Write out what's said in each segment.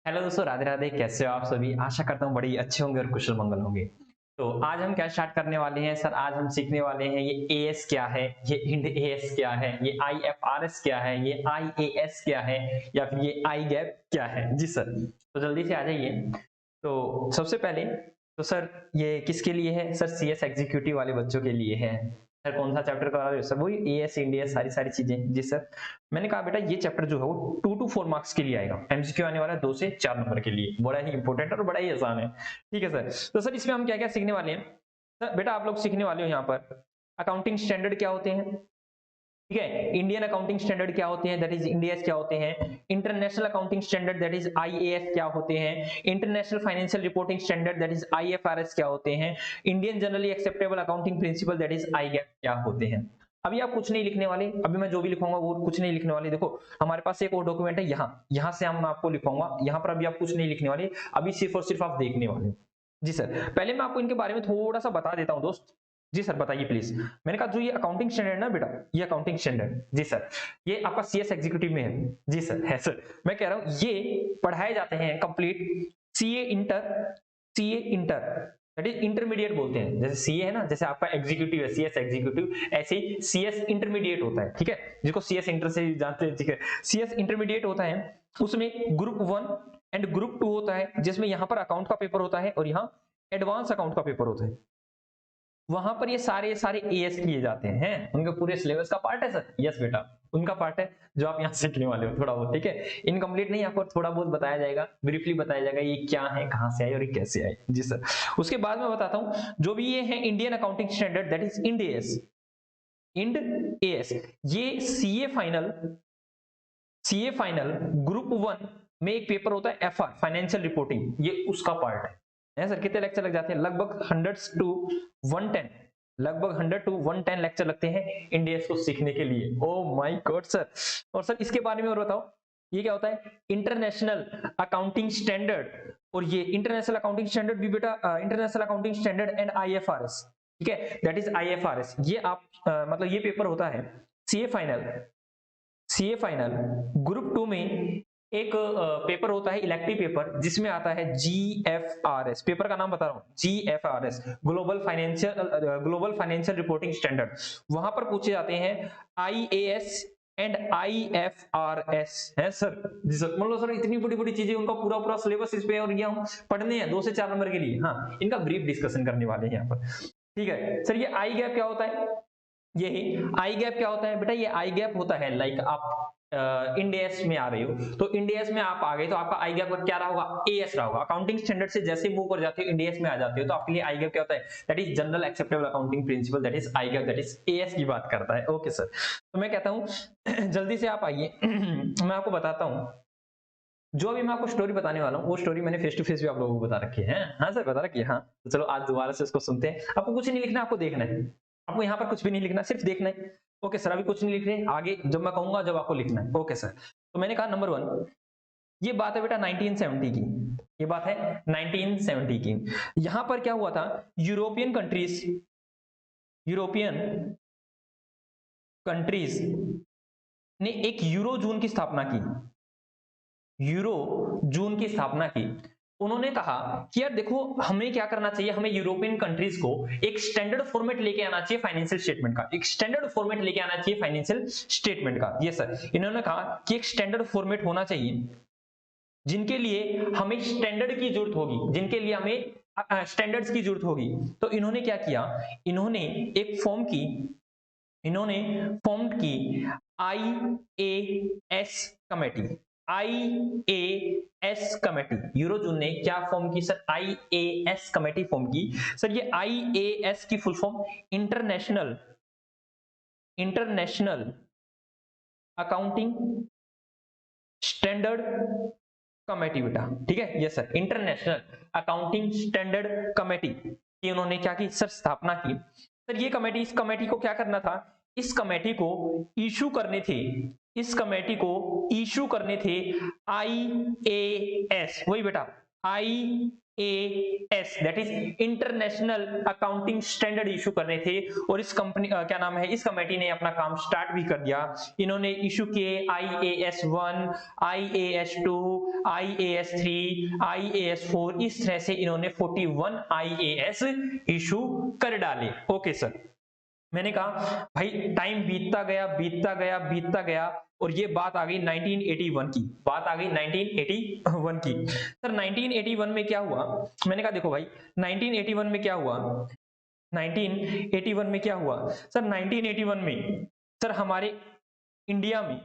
Hello दोस्तों, राधे राधे। कैसे हो आप सभी? आशा करता हूँ बड़ी अच्छे होंगे और कुशल मंगल होंगे। तो आज हम क्या स्टार्ट करने वाले हैं सर? आज हम सीखने वाले हैं ये एएस क्या है, ये इंड एएस क्या है, ये आईएफआरएस क्या है, ये आईएएस क्या है, या फिर ये आई गैप क्या है। जी सर, तो जल्दी से आ जाइए। तो सबसे पहले तो सर ये किसके लिए है? सर सीएस एग्जीक्यूटिव वाले बच्चों के लिए है। सर कौन सा चैप्टर करा रहे हो सर? वही एएस इंडिया, सारी सारी चीजें। जी सर, मैंने कहा बेटा ये चैप्टर जो है वो 2 to 4 मार्क्स के लिए आएगा। एमसीक्यू आने वाला है 2 से 4 नंबर के लिए। बड़ा ही इंपॉर्टेंट और बड़ा ही आसान है। ठीक है सर। तो सर इसमें हम क्या क्या सीखने वाले हैं? सर बेटा आप लोग सीखने वाले हो यहाँ पर अकाउंटिंग स्टैंडर्ड क्या होते हैं, ठीक है। इंडियन अकाउंटिंग स्टैंडर्ड क्या होते हैं, दैट इज इंडिया क्या होते हैं। International accounting standard that is IAS क्या होते हैं। International financial reporting standard that is IFRS क्या होते हैं। Indian generally acceptable accounting principle that is I GAAP क्या होते हैं। अभी आप कुछ नहीं लिखने वाले, अभी मैं जो भी लिखूंगा वो कुछ नहीं लिखने वाले। देखो हमारे पास एक और डॉक्यूमेंट है, यहाँ से हम आपको लिखूंगा, यहाँ पर अभी आप कुछ नहीं लिखने वाले। अभी सिर्फ और सिर्फ आप देखने वाले हो। जी सर, पहले मैं आपको इनके बारे में थोड़ा सा बता देता हूँ दोस्त। जी सर बताइए प्लीज। मैंने कहा जो ये अकाउंटिंग स्टैंडर्ड ना बेटा, ये अकाउंटिंग स्टैंडर्ड, जी सर, ये आपका सीएस एग्जीक्यूटिव में है। जी सर है सर। मैं कह रहा हूँ ये पढ़ाए जाते हैं complete CA inter that is intermediate बोलते हैं। जैसे सीए है ना, जैसे आपका एग्जीक्यूटिव है सीएस एग्जीक्यूटिव, ऐसे ही सीएस इंटरमीडिएट होता है। ठीक है, जिसको सीएस इंटर से जानते हैं। ठीक है, सीएस इंटरमीडिएट होता है, उसमें ग्रुप 1 एंड ग्रुप 2 होता है, जिसमें यहाँ पर अकाउंट का पेपर होता है और यहाँ एडवांस अकाउंट का पेपर होता है। वहां पर ये सारे सारे एएस लिए जाते हैं, उनके पूरे सिलेबस का पार्ट है सर। यस बेटा, उनका पार्ट है जो आप यहाँ सीखने वाले हो थोड़ा बहुत। ठीक है, इनकम्प्लीट नहीं, आपको थोड़ा बहुत बताया जाएगा, ब्रीफली बताया जाएगा ये क्या है, कहां से आए और ये कैसे आए। जी सर, उसके बाद मैं बताता हूँ जो भी ये है Indian accounting standard that is Ind AS. Ind AS ये सीए फाइनल ग्रुप 1 में एक पेपर होता है एफआर फाइनेंशियल रिपोर्टिंग, ये उसका पार्ट है सर। कितने लेक्चर लग जाते हैं? लगभग 100 टू 110, लगभग 100 टू 110 लेक्चर लगते हैं इंडियस को सीखने के लिए। Oh my God sir. और सर इसके बारे में और बताओ, ये क्या होता है? International accounting standard. और ये इंटरनेशनल अकाउंटिंग स्टैंडर्ड भी बेटा international accounting standard and IFRS, ठीक है, दैट इज आईएफआरएस। ये आप मतलब ये पेपर होता है सीए फाइनल ग्रुप 2 में। एक पेपर होता है इलेक्टिव पेपर, जिसमें आता है जीएफआरएस। पेपर का नाम बता रहा हूं, जीएफआरएस ग्लोबल फाइनेंशियल रिपोर्टिंग स्टैंडर्ड। वहां पर पूछे जाते हैं आईएएस एंड आईएफआरएस है सर। जी सर, मतलब सर इतनी बड़ी बड़ी चीजें, उनका पूरा पूरा सिलेबस इस पे, और ये हम पढ़ने हैं 2 से 4 नंबर के लिए। हाँ, इनका ब्रीफ डिस्कशन करने वाले हैं यहाँ पर। ठीक है सर, ये आई गैप क्या होता है? ये आई गैप क्या होता है बेटा? ये आई गैप होता है लाइक आप इंडेस में आ रहे हो, तो इंडेस में आप आ गए तो आपका आई गैप क्या रहा होगा? एएस रहा होगा। अकाउंटिंग स्टैंडर्ड से जैसे मूव कर जाते हो इंडेस में आ जाते हो, तो आपके लिए आई गैप क्या होता है? That is general acceptable accounting principle, that is I gap, that is as की बात करता है। ओके सर, तो मैं कहता हूँ जल्दी से आप आइए मैं आपको बताता हूँ। जो अभी मैं आपको स्टोरी बताने वाला हूँ वो स्टोरी मैंने फेस टू फेस भी आप लोगों को बता रखी है। हाँ सर बता रखी है। हाँ तो चलो आज दोबारा से इसको सुनते हैं। आपको कुछ नहीं लिखना, आपको देखना है। आपको यहाँ पर कुछ भी नहीं लिखना, सिर्फ देखना है। ओके सर, अभी कुछ नहीं लिख रहे, आगे जब मैं कहूंगा जब आपको लिखना है। ओके सर, तो मैंने कहा नंबर 1, ये बात है बेटा 1970 की। ये बात है 1970 की। यहां पर क्या हुआ था? यूरोपियन कंट्रीज ने एक यूरो जोन की स्थापना की। यूरो जून की स्थापना की। उन्होंने कहा कि यार देखो हमें क्या करना चाहिए, हमें यूरोपियन कंट्रीज को एक स्टैंडर्ड फॉर्मेट लेके आना चाहिए फाइनेंशियल स्टेटमेंट का, एक स्टैंडर्ड फॉर्मेट लेके आना चाहिए फाइनेंशियल स्टेटमेंट का। ये सर, इन्होंने कहा कि एक स्टैंडर्ड फॉर्मेट होना चाहिए जिनके लिए हमें स्टैंडर्ड की जरूरत होगी, जिनके लिए हमें स्टैंडर्ड्स की जरूरत होगी। तो इन्होंने क्या किया? इन्होंने एक इन्होंने फॉर्म की IAS committee. IAS committee, eurozone ने क्या फॉर्म की सर? आईएएस कमेटी फॉर्म की। सर ये आईएएस की full form international accounting standard committee बेटा, ठीक है। Yes sir, international accounting standard committee की उन्होंने क्या की सर? स्थापना की। सर ये कमेटी, इस कमेटी को क्या करना था? इस कमेटी को इशू करने थे, इस कमेटी को इशू करने थे आईएएस, वही बेटा IAS that is international accounting standard issue करने थे, और इस कंपनी क्या नाम है, इस कमेटी ने अपना काम स्टार्ट भी कर दिया। इन्होंने इशू किए IAS 1, IAS 2, IAS 3, IAS 4, इस तरह से इन्होंने 41 IAS इशू कर डाले। ओके सर, मैंने कहा भाई टाइम बीतता गया और ये बात आ गई 1981 की, बात आ गई 1981 की। सर 1981 में क्या हुआ, मैंने कहा देखो भाई 1981 में क्या हुआ, 1981 में क्या हुआ सर, 1981 में सर हमारे इंडिया में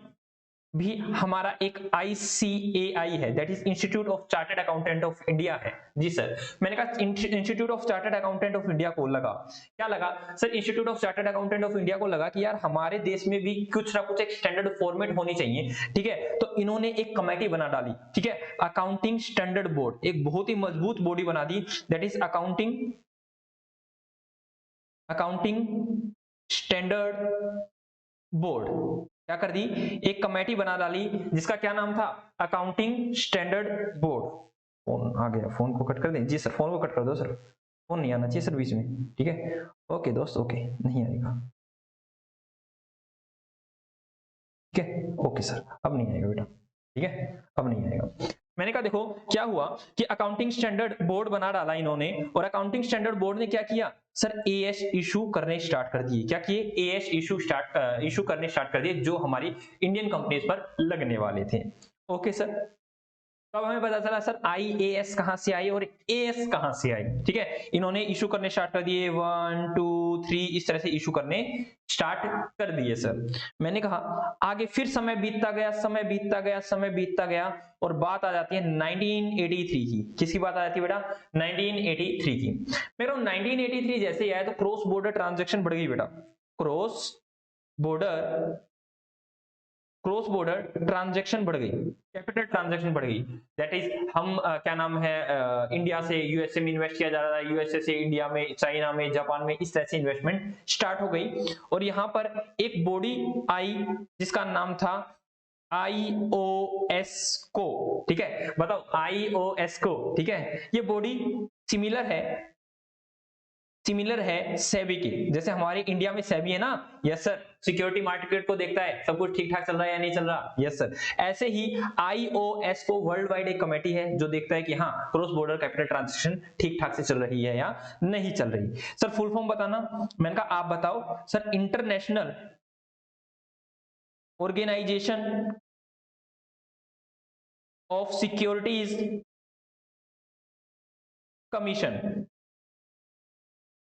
भी हमारा एक ICAI है, that is institute of chartered accountant of India है। जी सर, मैंने कहा institute of chartered accountant of India को लगा, क्या लगा sir, institute of chartered accountant of India को लगा कि यार हमारे देश में भी कुछ ना कुछ एक स्टैंडर्ड फॉर्मेट होनी चाहिए, ठीक है। तो इन्होंने एक कमेटी बना डाली, ठीक है, अकाउंटिंग स्टैंडर्ड बोर्ड, एक बहुत ही मजबूत बॉडी बना दी, that is accounting standard board. क्या कर दी, एक कमेटी बना डाली जिसका क्या नाम था, अकाउंटिंग स्टैंडर्ड बोर्ड। फोन आ गया, फोन को कट कर दें। जी सर, फोन को कट कर दो सर, फोन नहीं आना चाहिए सर बीच में, ठीक है। ओके दोस्त, ओके, नहीं आएगा, ठीक है, ओके सर, अब नहीं आएगा बेटा, ठीक है, अब नहीं आएगा। मैंने कहा देखो क्या हुआ कि अकाउंटिंग स्टैंडर्ड बोर्ड बना डाला इन्होंने, और अकाउंटिंग स्टैंडर्ड बोर्ड ने क्या किया सर, एएस इशू करने स्टार्ट कर दिए। क्या किए, एएस इशू करने स्टार्ट कर दिए जो हमारी इंडियन कंपनीज पर लगने वाले थे। ओके सर, तो अब हमें पता चला सर IAS कहां से आई और AS कहां से आई, ठीक है। इन्होंने इशू करने स्टार्ट कर दिए, 1 2 3 इस तरह से इशू करने स्टार्ट कर दिए सर। मैंने कहा आगे फिर समय बीतता गया और बात आ जाती है 1983 की। किसकी बात आ जाती है बेटा, 1983 की। मेरा 1983 जैसे ही आया तो क्रॉस बॉर्डर ट्रांजेक्शन बढ़ गई बेटा, क्रॉस बॉर्डर ट्रांजैक्शन बढ़ गई, कैपिटल ट्रांजैक्शन बढ़ गई। दैट इज हम क्या नाम है, इंडिया से यूएसए में इन्वेस्ट किया जा रहा है, यूएसए से इंडिया में, चाइना में, जापान में, इस तरह से इन्वेस्टमेंट स्टार्ट हो गई। और यहाँ पर एक बॉडी आई जिसका नाम था IOS को, ठीक है, बताओ IOS को, ठीक है। ये बॉडी सिमिलर है सेबी की, जैसे हमारे इंडिया में सेबी है ना, यस सर, सिक्योरिटी मार्केट को देखता है सब कुछ ठीक ठाक चल रहा है या नहीं चल रहा, यस सर। ऐसे ही IOS को वर्ल्ड वाइड एक कमेटी है जो देखता है कि हाँ क्रॉस बॉर्डर कैपिटल ट्रांजैक्शन ठीक ठाक से चल रही है या नहीं चल रही। सर फुल फॉर्म बताना, मैंने कहा आप बताओ sir, international organization of securities commission.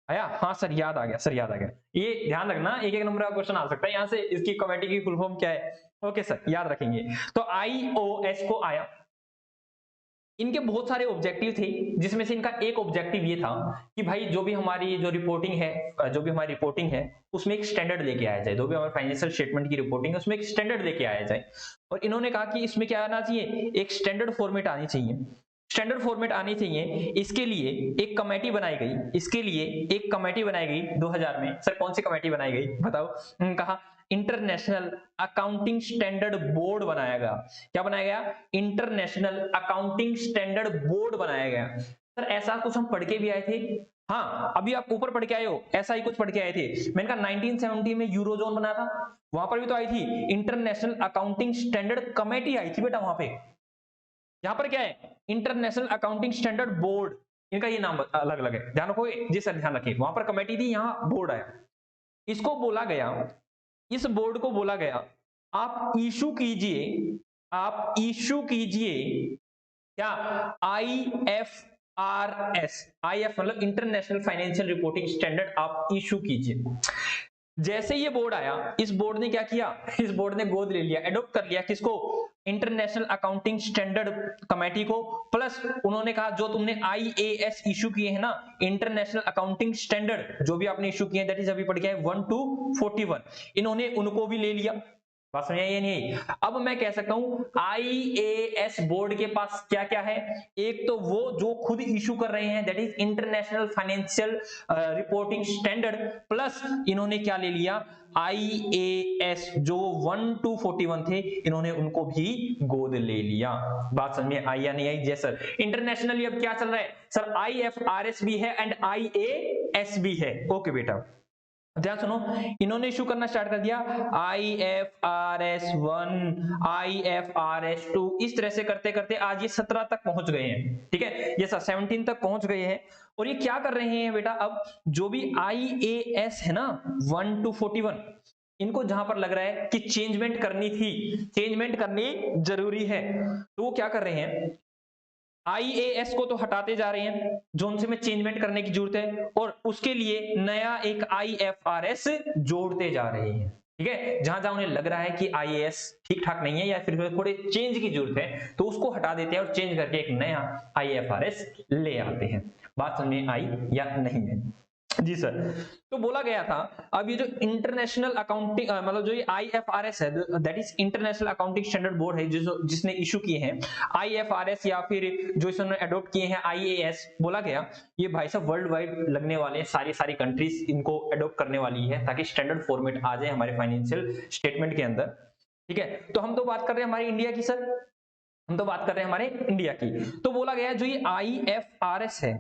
आया, हाँ सर याद आ गया, सर याद आ गया। ये ध्यान रखना, एक एक नंबर का क्वेश्चन आ सकता है यहाँ से, इसकी कमेटी की फुल फॉर्म क्या है। ओके सर, याद रखेंगे। तो IOS को आया, इनके बहुत सारे ऑब्जेक्टिव थे, जिसमें से इनका एक ऑब्जेक्टिव ये था कि भाई जो भी हमारी रिपोर्टिंग है उसमें एक स्टैंडर्ड लेके आया जाए, जो भी हमारे फाइनेंशियल स्टेटमेंट की रिपोर्टिंग है उसमें एक स्टैंडर्ड लेके आया जाए। और इन्होंने कहा कि इसमें क्या आना चाहिए, एक स्टैंडर्ड फॉर्मेट आनी चाहिए, इसके लिए एक कमेटी बनाई गई 2000 में। सर कौन सी कमेटी बनाई गई बताओ, कहा इंटरनेशनल अकाउंटिंग स्टैंडर्ड बोर्ड बनाया गया। क्या बनाया गया, इंटरनेशनल अकाउंटिंग स्टैंडर्ड बोर्ड बनाया गया। सर ऐसा कुछ हम पढ़ के भी आए थे, हाँ अभी आप ऊपर पढ़ के आए हो, ऐसा ही कुछ पढ़ के आए थे। मैंने कहा 1970 में यूरोजोन बना था, वहां पर भी तो आई थी इंटरनेशनल अकाउंटिंग स्टैंडर्ड कमेटी आई थी बेटा वहां पे। यहाँ पर क्या है, इंटरनेशनल अकाउंटिंग स्टैंडर्ड बोर्ड, इनका ये नाम अलग अलग है, ध्यान रखो जी सर, ध्यान रखिए। वहां पर कमेटी थी, यहाँ बोर्ड आया। इसको बोला गया, इस बोर्ड को बोला गया आप इशू कीजिए क्या, IFRS मतलब इंटरनेशनल फाइनेंशियल रिपोर्टिंग स्टैंडर्ड आप इशू कीजिए। जैसे ये बोर्ड आया, इस बोर्ड ने क्या किया, इस बोर्ड ने गोद ले लिया, एडॉप्ट कर लिया किसको, इंटरनेशनल अकाउंटिंग स्टैंडर्ड कमेटी को। प्लस उन्होंने कहा जो तुमने IAS इशू किए हैं ना, इंटरनेशनल अकाउंटिंग स्टैंडर्ड जो भी आपने इशू किए हैं, दैट इज अभी पढ़ के 1 to 41, इन्होंने उनको भी ले लिया। बात समझ आई या नहीं आई? अब मैं कह सकता हूं IAS बोर्ड के पास क्या क्या है। एक तो वो जो खुद इशू कर रहे हैं, that is international financial reporting standard, plus इन्होंने क्या ले लिया, IAS जो 1 to 41 थे, इन्होंने उनको भी गोद ले लिया। बात समझ में आई या नहीं आई? जैसे इंटरनेशनली अब क्या चल रहा है सर, IFRS भी है एंड IAS भी है। ओके बेटा, ध्यान सुनो, इन्होंने इशू करना स्टार्ट कर दिया IFRS 1, IFRS 2, इस तरह से करते करते आज ये 17 तक पहुंच गए हैं। ठीक है, ये 17 तक पहुंच गए हैं। और ये क्या कर रहे हैं बेटा, अब जो भी IAS है ना 1 to 41, इनको जहां पर लग रहा है कि चेंजमेंट करनी थी, चेंजमेंट करनी जरूरी है, तो वो क्या कर रहे हैं, IAS को तो हटाते जा रहे हैं जो उनसे में चेंजमेंट करने की जरूरत है, और उसके लिए नया एक IFRS जोड़ते जा रहे हैं। ठीक है, जहां जहां उन्हें लग रहा है कि IAS ठीक ठाक नहीं है या फिर थोड़े चेंज की जरूरत है, तो उसको हटा देते हैं और चेंज करके एक नया IFRS ले आते हैं। बात समझ में आई या नहीं है? जी सर, तो बोला गया था अब ये जो इंटरनेशनल अकाउंटिंग मतलब जो ये IFRS है, that is international accounting standard board है, जिसने इशू किए हैं IFRS या फिर जो इसने अडॉप्ट किए हैं IAS, बोला गया ये भाई साहब वर्ल्ड वाइड लगने वाले हैं, सारी सारी कंट्रीज इनको अडॉप्ट करने वाली है ताकि स्टैंडर्ड फॉर्मेट आ जाए हमारे फाइनेंशियल स्टेटमेंट के अंदर। ठीक है, तो हम तो बात कर रहे हैं हमारे इंडिया की सर, हम तो बात कर रहे हैं हमारे इंडिया की। तो बोला गया जो ये IFRS है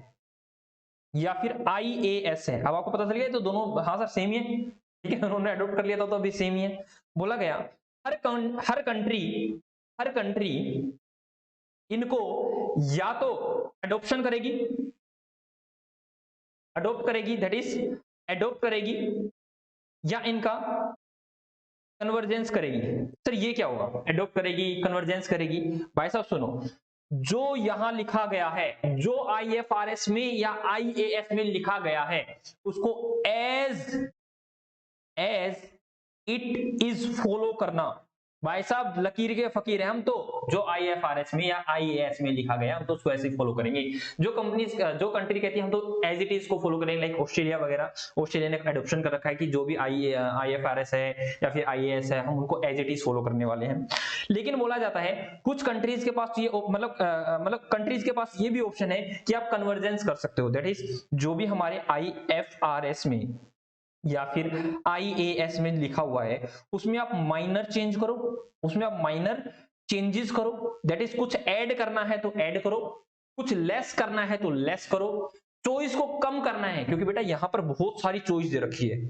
या फिर IAS है, अब आपको पता चल गया तो दोनों हाँ सर सेम ही है। ठीक है, उन्होंने अडॉप्ट कर लिया था तो अभी सेम ही है। बोला गया हर कंट्री इनको या तो अडॉप्शन करेगी, अडॉप्ट करेगी, दैट इज अडॉप्ट करेगी, या इनका कन्वर्जेंस करेगी। सर ये क्या होगा, अडॉप्ट करेगी, कन्वर्जेंस करेगी? भाई साहब सुनो, जो यहां लिखा गया है, जो IFRS में या IAS में लिखा गया है, उसको एज इट इज फॉलो करना। भाई साहब लकीर के फकीर है हम तो, जो IFRS में या IAS में लिखा गया हम तो उसको ऐसे ही फॉलो करेंगे। जो कंपनीज जो कंट्री कहती है हम तो एज इट इज को फॉलो करेंगे, लाइक ऑस्ट्रेलिया वगैरह, ऑस्ट्रेलिया ने एडॉप्शन कर रखा है कि जो भी IFRS है या फिर IAS है हम उनको एज इट इज फॉलो करने वाले हैं। लेकिन बोला जाता है कुछ कंट्रीज के पास ये मतलब कंट्रीज के पास ये भी ऑप्शन है कि आप कन्वर्जेंस कर सकते हो, दैट इज जो भी हमारे IFRS में या फिर IAS में लिखा हुआ है उसमें आप माइनर चेंज करो, उसमें आप माइनर चेंजेस करो, दैट इज कुछ ऐड करना है तो ऐड करो, कुछ लेस करना है तो लेस करो, चॉइस को कम करना है, क्योंकि बेटा यहां पर बहुत सारी चॉइस दे रखी है।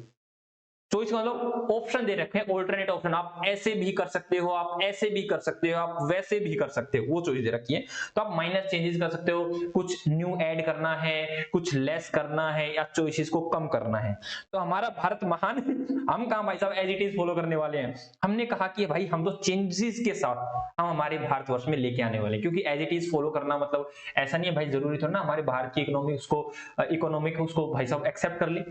चॉइस मतलब ऑप्शन दे रखे हैं, ऑल्टरनेट ऑप्शन, आप ऐसे भी कर सकते हो, आप ऐसे भी कर सकते हो, आप वैसे भी कर सकते हो, वो चॉइस दे रखी है। तो आप माइनर चेंजेस कर सकते हो, कुछ न्यू ऐड करना है, कुछ लेस करना है, या चॉइसेस को कम करना है। तो हमारा भारत महान हम कहां भाई साहब एज इट इज फॉलो करने वाले हैं। हमने कहा कि भाई हम तो चेंजेस के साथ हम हमारे भारतवर्ष में लेके आने वाले हैं, क्योंकि एज इट इज फॉलो करना मतलब ऐसा नहीं है भाई, जरूरी थोड़ा ना हमारे भारत की इकोनॉमिक उसको भाई साहब एक्सेप्ट कर ले।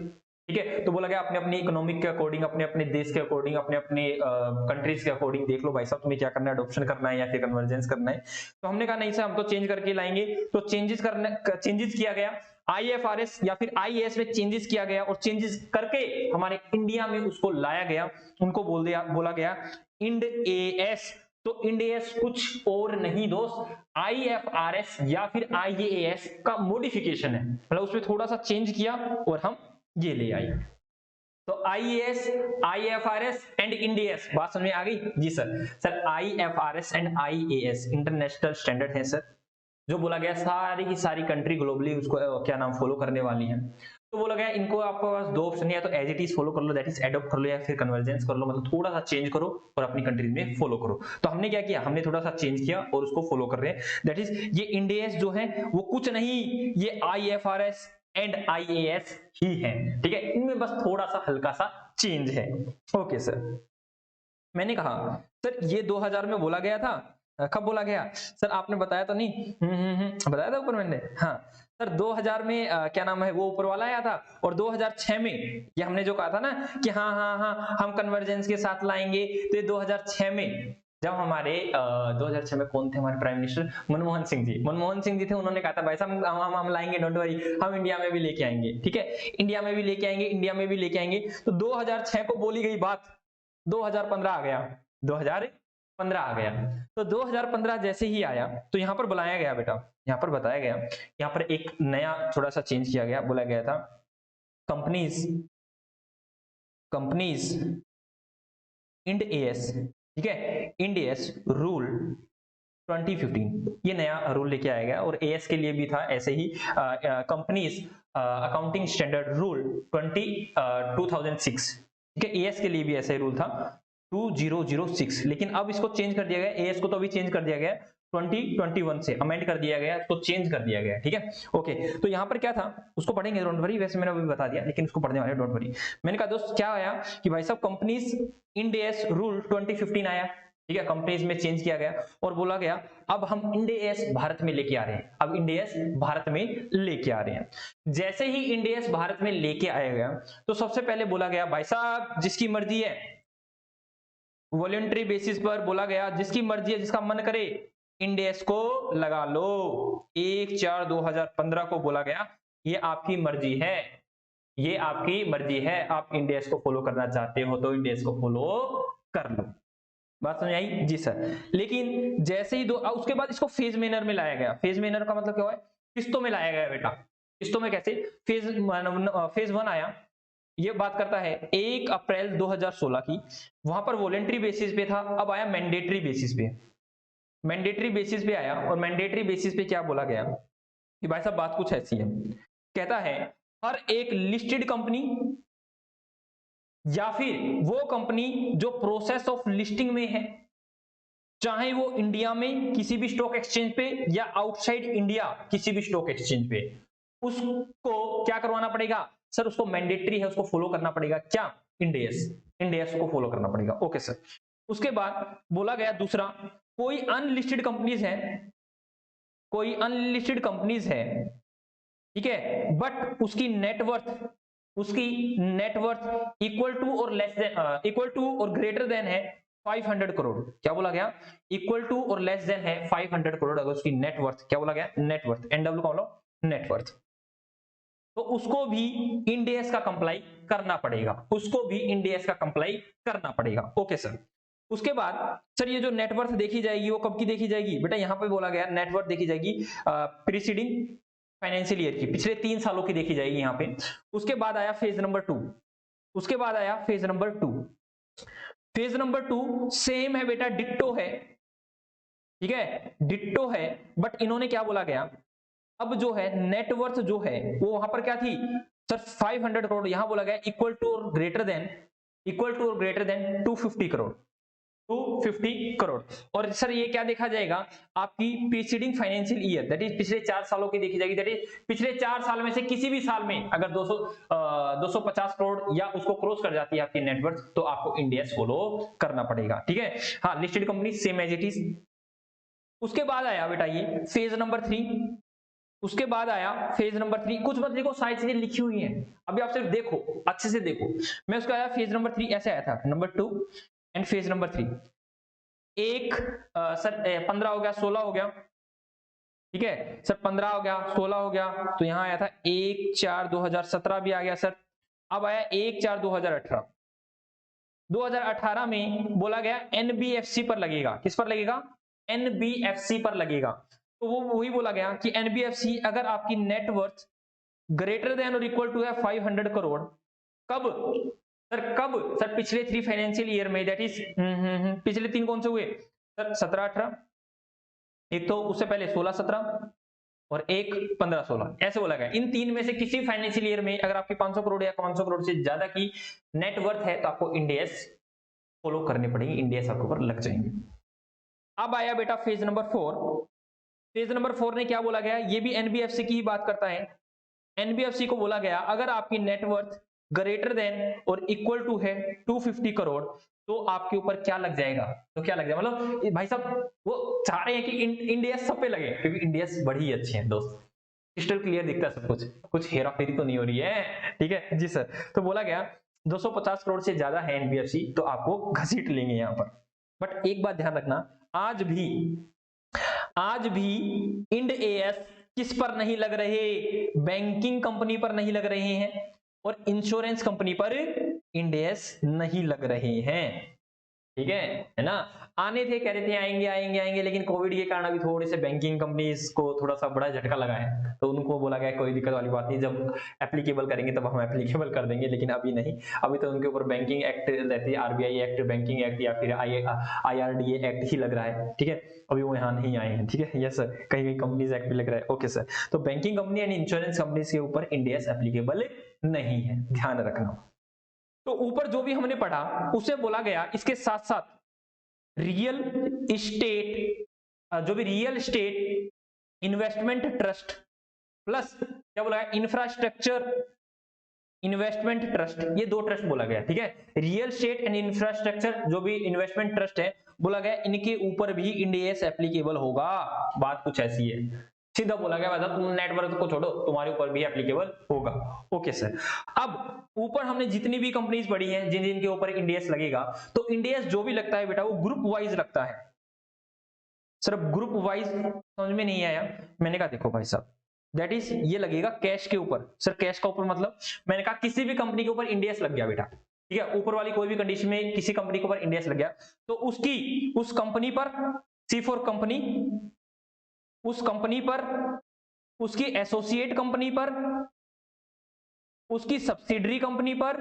ठीक है, तो बोला गया अपने अपनी इकोनॉमिक के अकॉर्डिंग, अपने अपने देश के अकॉर्डिंग, अपने अपने कंट्रीज के अकॉर्डिंग देख लो भाई साहब तुम्हें क्या करना है, अडॉप्शन करना है या फिर कन्वर्जेंस करना है। तो हमने कहा नहीं सर हम तो चेंज करके लाएंगे, तो चेंजेस किया गया IFRS या फिर IAS में चेंजेस किया गया, और चेंजेस करके हमारे इंडिया में उसको लाया गया, उनको बोला गया इंड AS। तो इंड AS कुछ और नहीं दोस्त, IFRS या फिर IAS का मॉडिफिकेशन है, मतलब उसमें थोड़ा सा चेंज किया और हम ये ले आई। तो IAS, IFRS and Ind AS, बात समझ में आ गई? जी sir IFRS and IAS international standard है सर, जो बोला गया सारी की सारी कंट्री ग्लोबली उसको क्या नाम फॉलो करने वाली है। तो बोला गया इनको आपके पास दो ऑप्शन है, या तो एज इट इज फॉलो कर लो, दैट इज एडॉप्ट कर लो, या फिर कन्वर्जेंस कर लो, मतलब थोड़ा सा चेंज करो और अपनी कंट्रीज में फॉलो करो। तो हमने क्या किया, हमने थोड़ा सा चेंज किया और उसको फॉलो कर रहे हैं, दैट इज ये इंड AS जो है वो कुछ नहीं, ये IFRS एंड IAS ही है। ठीक है, इनमें बस थोड़ा सा हल्का सा चेंज है। ओके सर, मैंने कहा सर ये 2000 में बोला गया था, कब बोला गया सर आपने बताया तो नहीं? बताया था ऊपर मैंने, हाँ सर 2000 में क्या नाम है वो ऊपर वाला आया था, और 2006 में ये हमने जो कहा था ना कि हाँ हाँ हाँ हम कन्वर्जेंस के साथ लाएंगे, तो ये 2006 में जब हमारे 2006 में कौन थे हमारे प्राइम मिनिस्टर, मनमोहन सिंह जी थे, उन्होंने कहा था भाई साहब हम लाएंगे, डोंट वरी, हम इंडिया में भी लेके आएंगे। ठीक है, इंडिया में भी लेके आएंगे, इंडिया में भी लेके आएंगे। तो 2006 को बोली गई बात 2015 आ गया, 2015 आ गया। तो 2015 जैसे ही आया तो यहाँ पर बुलाया गया बेटा, यहाँ पर बताया गया, यहाँ पर एक नया थोड़ा सा चेंज किया गया, बोला गया था कंपनीज इंड एएस, ठीक है, इंड एएस रूल 2015, ये नया रूल लेके आया गया। और एएस के लिए भी था ऐसे ही कंपनीज अकाउंटिंग स्टैंडर्ड रूल 2006, ठीक है, एएस के लिए भी ऐसा ही रूल था 2006, लेकिन अब इसको चेंज कर दिया गया, एएस को तो अभी चेंज कर दिया गया 2021 से अमेंड कर दिया गया, तो चेंज कर दिया गया, ठीक है। ओके, तो यहाँ पर क्या था उसको पढ़ेंगे, डोंट वरी, वैसे मैंने अभी बता दिया लेकिन उसको पढ़ने वाले, डोंट वरी। मैंने कहा दोस्त क्या आया कि भाई साहब कंपनीज इंड एएस रूल 2015 आया, ठीक है, कंपनीज में चेंज किया गया और बोला गया अब हम इंड एएस भारत में लेके आ रहे हैं, अब इंड एएस भारत में लेके आ रहे हैं। जैसे ही इंड एएस भारत में लेके आया गया तो सबसे पहले बोला गया भाई साहब जिसकी मर्जी है, वॉलंटरी बेसिस पर बोला गया जिसकी मर्जी है, जिसका मन करे इंड एएस को लगा लो। 1/4/2015 को बोला गया ये आपकी मर्जी है, ये आपकी मर्जी है, आप इंड एएस को फॉलो करना चाहते हो तो इंड एएस को फॉलो कर लो। बात समझ आई जी सर। लेकिन जैसे ही उसके बाद इसको फेज मैनर में लाया गया। फेज मैनर का मतलब क्या हुआ है, किस्तों में लाया गया बेटा। किस्तों में कैसे, फेज 1 आया, ये बात करता है 1 अप्रैल 2016 की, वहां पर वॉलेंट्री बेसिस पे था, अब आया मैंडेटरी बेसिस पे, मैंडेटरी बेसिस पे आया। और मैंडेटरी बेसिस पे क्या बोला गया कि भाई साहब बात कुछ ऐसी है, कहता है हर एक लिस्टेड कंपनी या फिर वो कंपनी जो प्रोसेस ऑफ लिस्टिंग में है, चाहे वो इंडिया में किसी भी स्टॉक एक्सचेंज पे या आउटसाइड इंडिया किसी भी स्टॉक एक्सचेंज पे, उसको क्या करवाना पड़ेगा सर, उसको मैंडेटरी है, उसको फॉलो करना पड़ेगा क्या, इंड एएस को फॉलो करना पड़ेगा। Okay sir. उसके बाद बोला गया दूसरा, कोई अनलिस्टेड कंपनीज है, कोई अनलिस्टेड कंपनीज है, ठीक है, बट उसकी नेटवर्थ इक्वल टू और लेस देन, इक्वल टू और ग्रेटर देन है 500 करोड़। क्या बोला गया, इक्वल टू और लेस देन है 500 करोड़ अगर उसकी नेटवर्थ, क्या बोला गया, नेटवर्थ, एनडब्ल्यू का मतलब नेटवर्थ, तो उसको भी इंड एएस का कंप्लाई करना पड़ेगा, उसको भी इंड एएस का कंप्लाई करना पड़ेगा। Okay sir. उसके बाद सर ये जो नेटवर्थ देखी जाएगी वो कब की देखी जाएगी बेटा, यहां पे बोला गया नेटवर्थ देखी जाएगी प्रीसीडिंग फाइनेंशियल ईयर की, पिछले 3 सालों की देखी जाएगी यहाँ पे। उसके बाद आया फेज नंबर 2, उसके बाद आया phase number 2। Phase number 2 same है बेटा, डिट्टो है, ठीक है, डिट्टो है, बट इन्होंने क्या बोला गया, अब जो है नेटवर्थ जो है वो वहां पर क्या थी सर 500 करोड़, यहां बोला गया इक्वल टू और ग्रेटर देन 250 करोड़, 250 करोड़। और सर ये क्या देखा जाएगा, आपकी preceding financial year, that is पिछले 4 सालों की देखी जाएगी, दैट इज पिछले 4 साल में से किसी भी साल में अगर 250 करोड़ या उसको क्रॉस कर जाती है आपकी नेटवर्थ, तो आपको इंड एएस फॉलो करना पड़ेगा, ठीक है। हाँ, listed company same as it is. उसके बाद आया बेटा ये फेज नंबर 3, उसके बाद आया फेज नंबर 3, कुछ मत देखो सारी चीजें लिखी हुई हैं, अभी आप सिर्फ देखो, अच्छे से देखो। मैं उसका आया फेज नंबर 3 ऐसे आया था, नंबर 2 एंड फेज नंबर 3। एक सर 15 हो गया, 16 हो गया, ठीक है सर, 15 हो गया, 16 हो गया, तो यहां आया था 1/4/2017 भी आ गया सर। अब आया 1/4/2018। 2018 में बोला गया एनबीएफसी पर लगेगा, किस पर लगेगा, एनबीएफसी पर लगेगा। तो वो वही बोला गया कि एनबीएफसी अगर आपकी नेटवर्थ ग्रेटर देन और इक्वल टू है 500 करोड़, कब कब सर, पिछले 3 फाइनेंशियल ईयर में, दैट इज पिछले 3 कौन से हुए सर, 17-18, एक तो उससे पहले 16-17 और एक 15-16, ऐसे बोला गया। इन 3 में से किसी फाइनेंशियल ईयर में अगर आपकी 500 करोड़ या 500 करोड़ से ज्यादा की नेटवर्थ है तो आपको इंड एएस फॉलो करनी पड़ेगी, इंड एएस आपके ऊपर लग जाएंगे। अब आया बेटा फेज नंबर 4। फेज नंबर 4 ने क्या बोला गया, ये भी एनबीएफसी की ही बात करता है। एनबीएफसी को बोला गया अगर आपकी नेटवर्थ ग्रेटर देन और इक्वल टू है 250 करोड़, तो आपके ऊपर क्या लग जाएगा, तो क्या लग जाएगा, मतलब भाई साहब वो चाह रहे हैं कि इंड एएस सब पे लगे, क्योंकि इंड एएस बड़ी अच्छी है दोस्त, क्रिस्टल क्लियर दिखता है सब कुछ हेरा फेरी तो नहीं हो रही है, ठीक है जी सर। तो बोला गया 250 करोड़ से ज्यादा है एनबीएफसी तो आपको घसीट लेंगे यहाँ पर। बट एक बात ध्यान रखना, आज भी इंड एएस किस पर नहीं लग रहे, बैंकिंग कंपनी पर नहीं लग रहे हैं और इंश्योरेंस कंपनी पर इंड एएस नहीं लग रहे हैं। ठीक है ना। आने थे, कह रहे थे आएंगे आएंगे आएंगे, लेकिन कोविड के कारण अभी थोड़े से बैंकिंग कंपनीज को थोड़ा सा बड़ा झटका लगा है, तो उनको बोला गया कोई दिक्कत वाली बात नहीं, जब एप्लीकेबल करेंगे तब हम एप्लीकेबल कर देंगे, लेकिन अभी नहीं। अभी तो उनके ऊपर बैंकिंग एक्ट रहती है, आरबीआई एक्ट, बैंकिंग एक्ट या फिर IRDA एक्ट ही लग रहा है। ठीक है, अभी वो यहाँ नहीं आए हैं। ठीक है, यस सर, कहीं कहीं कंपनीज एक्ट भी लग रहा है। ओके सर, तो banking company and insurance companies के ऊपर इंड AS एप्लीकेबल नहीं है, ध्यान रखना। तो ऊपर जो भी हमने पढ़ा उसे बोला गया इसके साथ साथ रियल इस्टेट, जो भी real estate investment trust plus क्या बोला गया, इंफ्रास्ट्रक्चर इन्वेस्टमेंट ट्रस्ट, ये दो ट्रस्ट बोला गया। ठीक है, रियल एस्टेट एंड इंफ्रास्ट्रक्चर जो भी इन्वेस्टमेंट ट्रस्ट है बोला गया, इनके ऊपर भी इंड AS एप्लीकेबल होगा। बात कुछ ऐसी है, सीधा बोला गया, मतलब तुम नेटवर्क को छोड़ो, तुम्हारे ऊपर भी एप्लीकेबल होगा। ओके सर, अब ऊपर हमने जितनी भी कंपनीज पढ़ी हैं जिन जिनके ऊपर इंड AS लगेगा, तो इंड AS जो भी लगता है बेटा वो ग्रुप वाइज लगता है। सर अब ग्रुप वाइज समझ में नहीं आया, मैंने कहा देखो भाई साहब, दैट इज ये लगेगा कैश के ऊपर। सर कैश का ऊपर मतलब, मैंने कहा किसी भी कंपनी के ऊपर इंड AS लग गया बेटा, ठीक है, ऊपर वाली कोई भी कंडीशन में किसी कंपनी के ऊपर इंड AS लग गया, तो उसकी उस कंपनी पर, C4 कंपनी, उस कंपनी पर, उसकी एसोसिएट कंपनी पर, उसकी सब्सिडरी कंपनी पर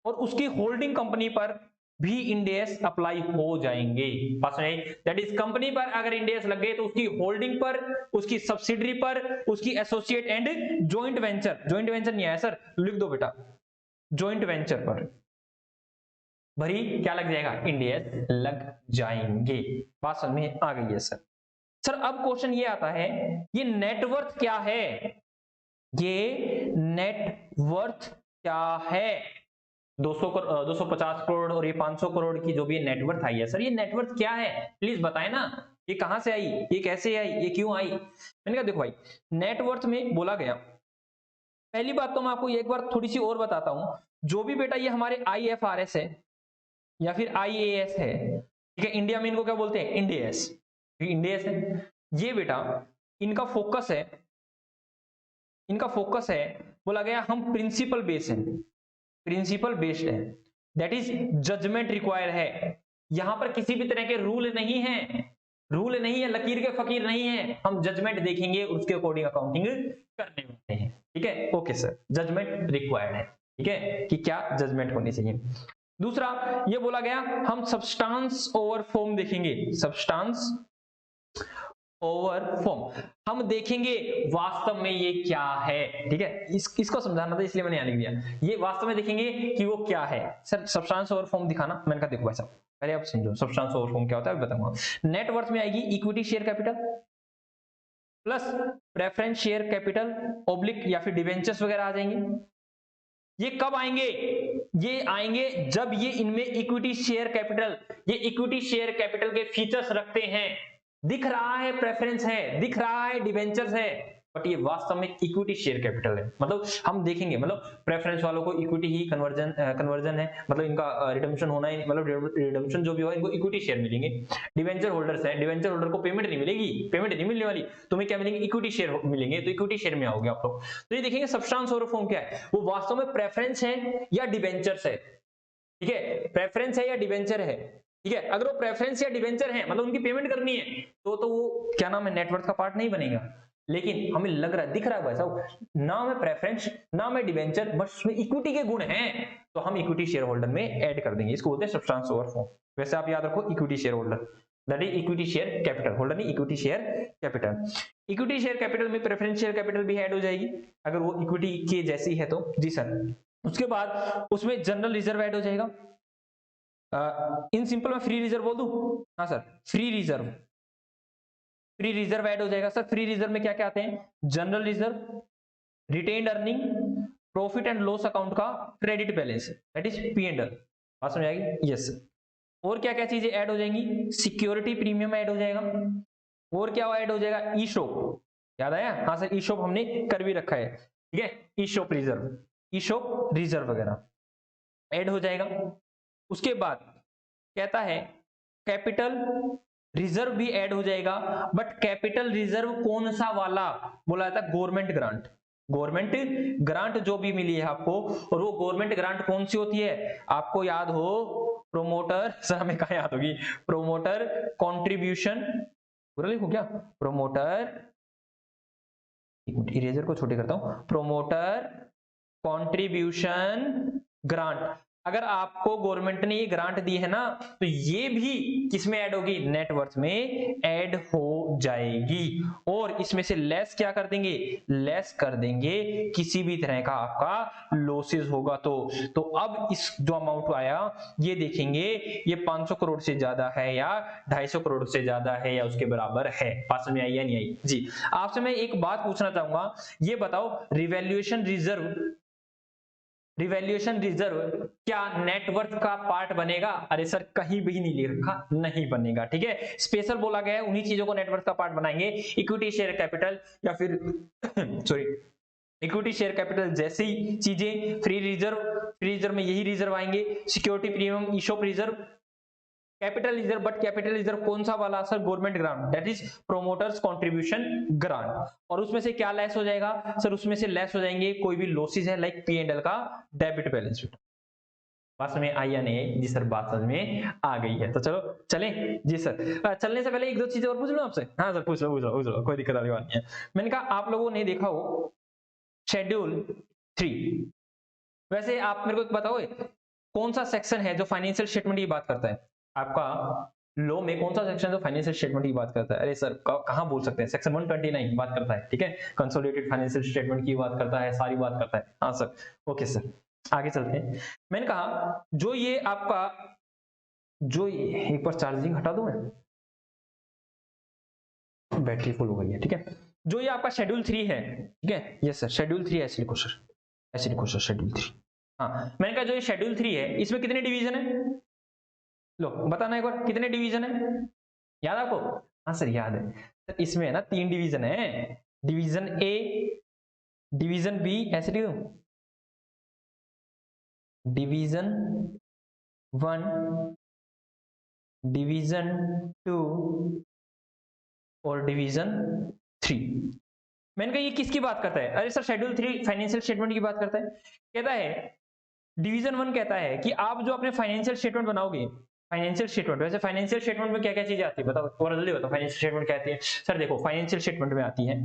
और उसकी होल्डिंग कंपनी पर भी इंड AS अप्लाई हो जाएंगे। पास में, दैट इज कंपनी पर अगर इंड AS लग गए तो उसकी होल्डिंग पर, उसकी सब्सिडरी पर, उसकी associate and joint venture, joint venture नहीं आया सर, लिख दो बेटा, जॉइंट वेंचर पर भरी क्या लग जाएगा, इंड AS लग जाएंगे। बात समझ में आ गई है सर। सर अब क्वेश्चन ये आता है, ये नेटवर्थ क्या है, ये नेटवर्थ क्या है, 250 करोड़ और ये 500 करोड़ की जो भी नेटवर्थ आई है, सर ये नेटवर्थ क्या है, प्लीज बताएं ना, ये कहां से आई, ये कैसे आई, ये क्यों आई। मैंने कहा देखो भाई, नेटवर्थ में बोला गया, पहली बात तो मैं आपको एक बार थोड़ी सी और बताता हूं, जो भी बेटा ये हमारे IFRS है या फिर IAS है, ठीक है, इंडिया में इनको क्या बोलते हैं, इंड AS, इंड AS है ये बेटा, इनका फोकस है, इनका फोकस है, बोला गया हम प्रिंसिपल बेस है, प्रिंसिपल बेस्ड है, दैट इज जजमेंट रिक्वायर है, यहां पर किसी भी तरह के रूल नहीं है, रूल नहीं है, लकीर के फकीर नहीं है, हम जजमेंट देखेंगे उसके अकॉर्डिंग अकाउंटिंग करने वाले हैं। ठीक है, ओके सर, जजमेंट रिक्वायर्ड है, ठीक है, कि क्या जजमेंट होनी चाहिए। दूसरा ये बोला गया हम सब्सटेंस ओवर फॉर्म देखेंगे, सब्सटेंस ओवर फॉर्म, हम देखेंगे वास्तव में ये क्या है। ठीक है, इसको समझाना था इसलिए मैंने यहाँ लिख दिया, ये वास्तव में देखेंगे कि वो क्या है। सर सब्सटेंस ओवर फॉर्म दिखाना, मैंने कहा देखो भाई साहब पहले आप समझो सब्सटेंस ओवर फॉर्म क्या होता है, बताऊंगा। नेटवर्थ में आएगी equity share capital plus preference share capital oblique या फिर डिवेंचर्स वगैरह आ जाएंगे। ये कब आएंगे, ये आएंगे जब ये इनमें इक्विटी शेयर कैपिटल, ये इक्विटी शेयर कैपिटल के फीचर्स रखते हैं, दिख रहा है प्रेफरेंस है, दिख रहा है डिवेंचर्स है, बट ये वास्तव में इक्विटी शेयर कैपिटल है। मतलब हम देखेंगे, मतलब प्रेफरेंस वालों को इक्विटी ही कन्वर्जन है, मतलब इनका रिडम्पशन होना है, मतलब रिडम्पशन जो भी होगा इनको इक्विटी शेयर मिलेंगे। डिवेंचर होल्डर्स है, डिवेंचर होल्डर को पेमेंट नहीं मिलेगी, पेमेंट नहीं मिलने वाली, तुम्हें क्या मिलेंगे, इक्विटी शेयर मिलेंगे, तो इक्विटी शेयर में आओगे आप लोग। तो ये देखेंगे सब्सटेंस ओवर फॉर्म क्या है, वो वास्तव में प्रेफरेंस है या डिवेंचर्स है। ठीक है, प्रेफरेंस है या डिवेंचर है, ठीक है, अगर वो प्रेफरेंस या डिवेंचर है मतलब उनकी पेमेंट करनी है, तो वो क्या नाम है, नेटवर्थ का पार्ट नहीं बनेगा। लेकिन हमें लग रहा है, दिख रहा है वैसा, नाम है प्रेफरेंस, नाम है डिवेंचर, बस उसमें इक्विटी के गुण हैं, तो हम इक्विटी शेयर होल्डर में ऐड कर देंगे, इसको बोलते हैं सब्सटेंस ओवर फॉर्म। वैसे आप याद रखो equity share holder, that is equity share capital, holder नहीं, equity share capital. Equity share capital में प्रेफरेंस शेयर कैपिटल भी ऐड हो जाएगी अगर वो इक्विटी के जैसी है तो, जी सर। उसके बाद उसमें जनरल रिजर्व ऐड हो जाएगा, इन सिंपल में फ्री रिजर्व बोल दूं, हाँ sir, free reserve, free reserve add हो जाएगा। सर फ्री रिजर्व में क्या क्या आते हैं, general reserve, retained earning, profit and loss account का credit balance, that is P&L, बात समझ आएगी, यस। और क्या क्या चीजें ऐड हो जाएंगी, सिक्योरिटी प्रीमियम ऐड हो जाएगा, और क्या ऐड हो जाएगा, ई शॉप, याद आया, हाँ सर, ई शॉप हमने कर भी रखा है, ठीक है, ई शॉप रिजर्व, ई शॉप रिजर्व वगैरह ऐड हो जाएगा। उसके बाद कहता है कैपिटल रिजर्व भी ऐड हो जाएगा, बट कैपिटल रिजर्व कौन सा वाला, बोला जाता है गवर्नमेंट ग्रांट, गवर्नमेंट ग्रांट जो भी मिली है आपको, और वो गवर्नमेंट ग्रांट कौन सी होती है, आपको याद हो, प्रोमोटर, सर हमें कहाँ याद होगी, प्रोमोटर कंट्रीब्यूशन, पूरा लिखूं क्या, प्रोमोटर, इरेजर को छोटे करता हूं, प्रोमोटर कंट्रीब्यूशन ग्रांट। अगर आपको गवर्नमेंट ने ये ग्रांट दी है ना, तो ये भी किसमें ऐड होगी, नेटवर्थ में ऐड हो जाएगी, और इसमें से लेस क्या कर देंगे, लेस कर देंगे किसी भी तरह का आपका लॉसेस होगा तो अब इस जो अमाउंट आया ये देखेंगे, ये 500 करोड़ से ज्यादा है या 250 करोड़ से ज्यादा है या उसके बराबर है। पास में आई या नहीं आई जी। आपसे मैं एक बात पूछना चाहूंगा, ये बताओ रिवैल्यूएशन रिजर्व, रिवैल्यूएशन रिजर्व क्या नेटवर्थ का पार्ट बनेगा, अरे सर कहीं भी नहीं लिख रखा, नहीं बनेगा, ठीक है, स्पेशल बोला गया है उन्हीं चीजों को नेटवर्थ का पार्ट बनाएंगे, इक्विटी शेयर कैपिटल या फिर सॉरी इक्विटी शेयर कैपिटल जैसी चीजें, फ्री रिजर्व में यही रिजर्व आएंगे, security premium, eShop reserve, capital reserve, but capital reserve कौन सा वाला, sir government grant, that is promoters contribution grant, और उसमें से क्या लेस हो जाएगा, सर उसमें से लेस हो जाएंगे कोई भी लॉसेस है लाइक P&L का डेबिट बैलेंस शीट। बात समझ में आई या नहीं आई जी, सर बात समझ में आ गई है, तो चलो चले जी सर। चलने से पहले एक दो चीजें और पूछ लो आपसे, हाँ सर पूछ लो, कोई दिक्कत वाली बात नहीं है। मैंने कहा आप लोगों ने देखा हो शेड्यूल 3, वैसे आप मेरे को बताओ कौन सा सेक्शन है जो फाइनेंशियल स्टेटमेंट की बात करता है, आपका लॉ में कौन सा सेक्शन जो फाइनेंशियल स्टेटमेंट की बात करता है, अरे सर कहां बोल सकते हैं, सेक्शन 129 बात करता है, ठीक है, कंसोलिडेटेड फाइनेंशियल स्टेटमेंट की बात करता है, सारी बात करता है, हाँ सर, ओके सर आगे चलते हैं। मैंने कहा जो ये आपका, जो ये एक बार चार्जिंग हटा दूं मैं, बैटरी फुल हो गई है, ठीक है, जो ये आपका शेड्यूल 3 है, ठीक है, यस सर शेड्यूल 3 ऐसे लिखो सर, ऐसे लिखो सर शेड्यूल 3, हाँ मैंने कहा जो ये शेड्यूल 3 है इसमें कितने डिवीजन है, लो बताना एक बार कितने डिवीजन है, याद आपको, हाँ सर याद है, सर इसमें है ना 3 डिवीजन है, डिवीजन ए, डिवीजन बी, ऐसे लिख दूं, डिवीजन 1, डिवीजन 2 और डिवीजन 3। मैंने कहा ये किसकी बात करता है, अरे सर शेड्यूल 3 फाइनेंशियल स्टेटमेंट की बात करता है, कहता है डिवीजन 1 कहता है कि आप जो अपने फाइनेंशियल स्टेटमेंट बनाओगे, फाइनेंशियल स्टेटमेंट, वैसे फाइनेंशियल स्टेटमेंट में क्या क्या चीजें आती है बताओ, थोड़ा जल्दी बताओ, फाइनेंशियल स्टेटमेंट क्या आती है, सर देखो फाइनेंशियल स्टेटमेंट में आती है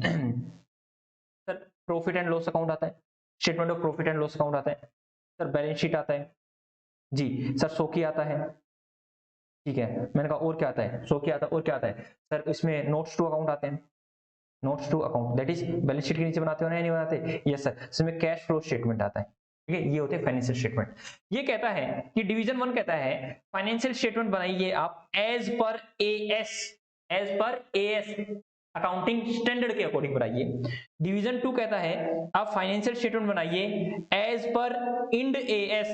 sir profit and loss account आता है, statement of profit and loss account आता है, सर बैलेंस शीट आता है जी, सर सोकी आता है, ठीक है, मैंने कहा और क्या आता है, सोकी आता है, और क्या आता है सर, इसमें नोट्स टू अकाउंट आते हैं, notes to account that is balance sheet के नीचे बनाते हो ना या नहीं बनाते, यस सर, इसमें कैश फ्लो स्टेटमेंट आता है, ठीक है, ये होते हैं फाइनेंशियल स्टेटमेंट। ये कहता है कि डिवीजन 1 कहता है फाइनेंशियल स्टेटमेंट बनाइए आप एज पर एएस अकाउंटिंग स्टैंडर्ड के अकॉर्डिंग बनाइए। डिवीजन 2 कहता है आप फाइनेंशियल स्टेटमेंट बनाइए एज पर इंड एएस।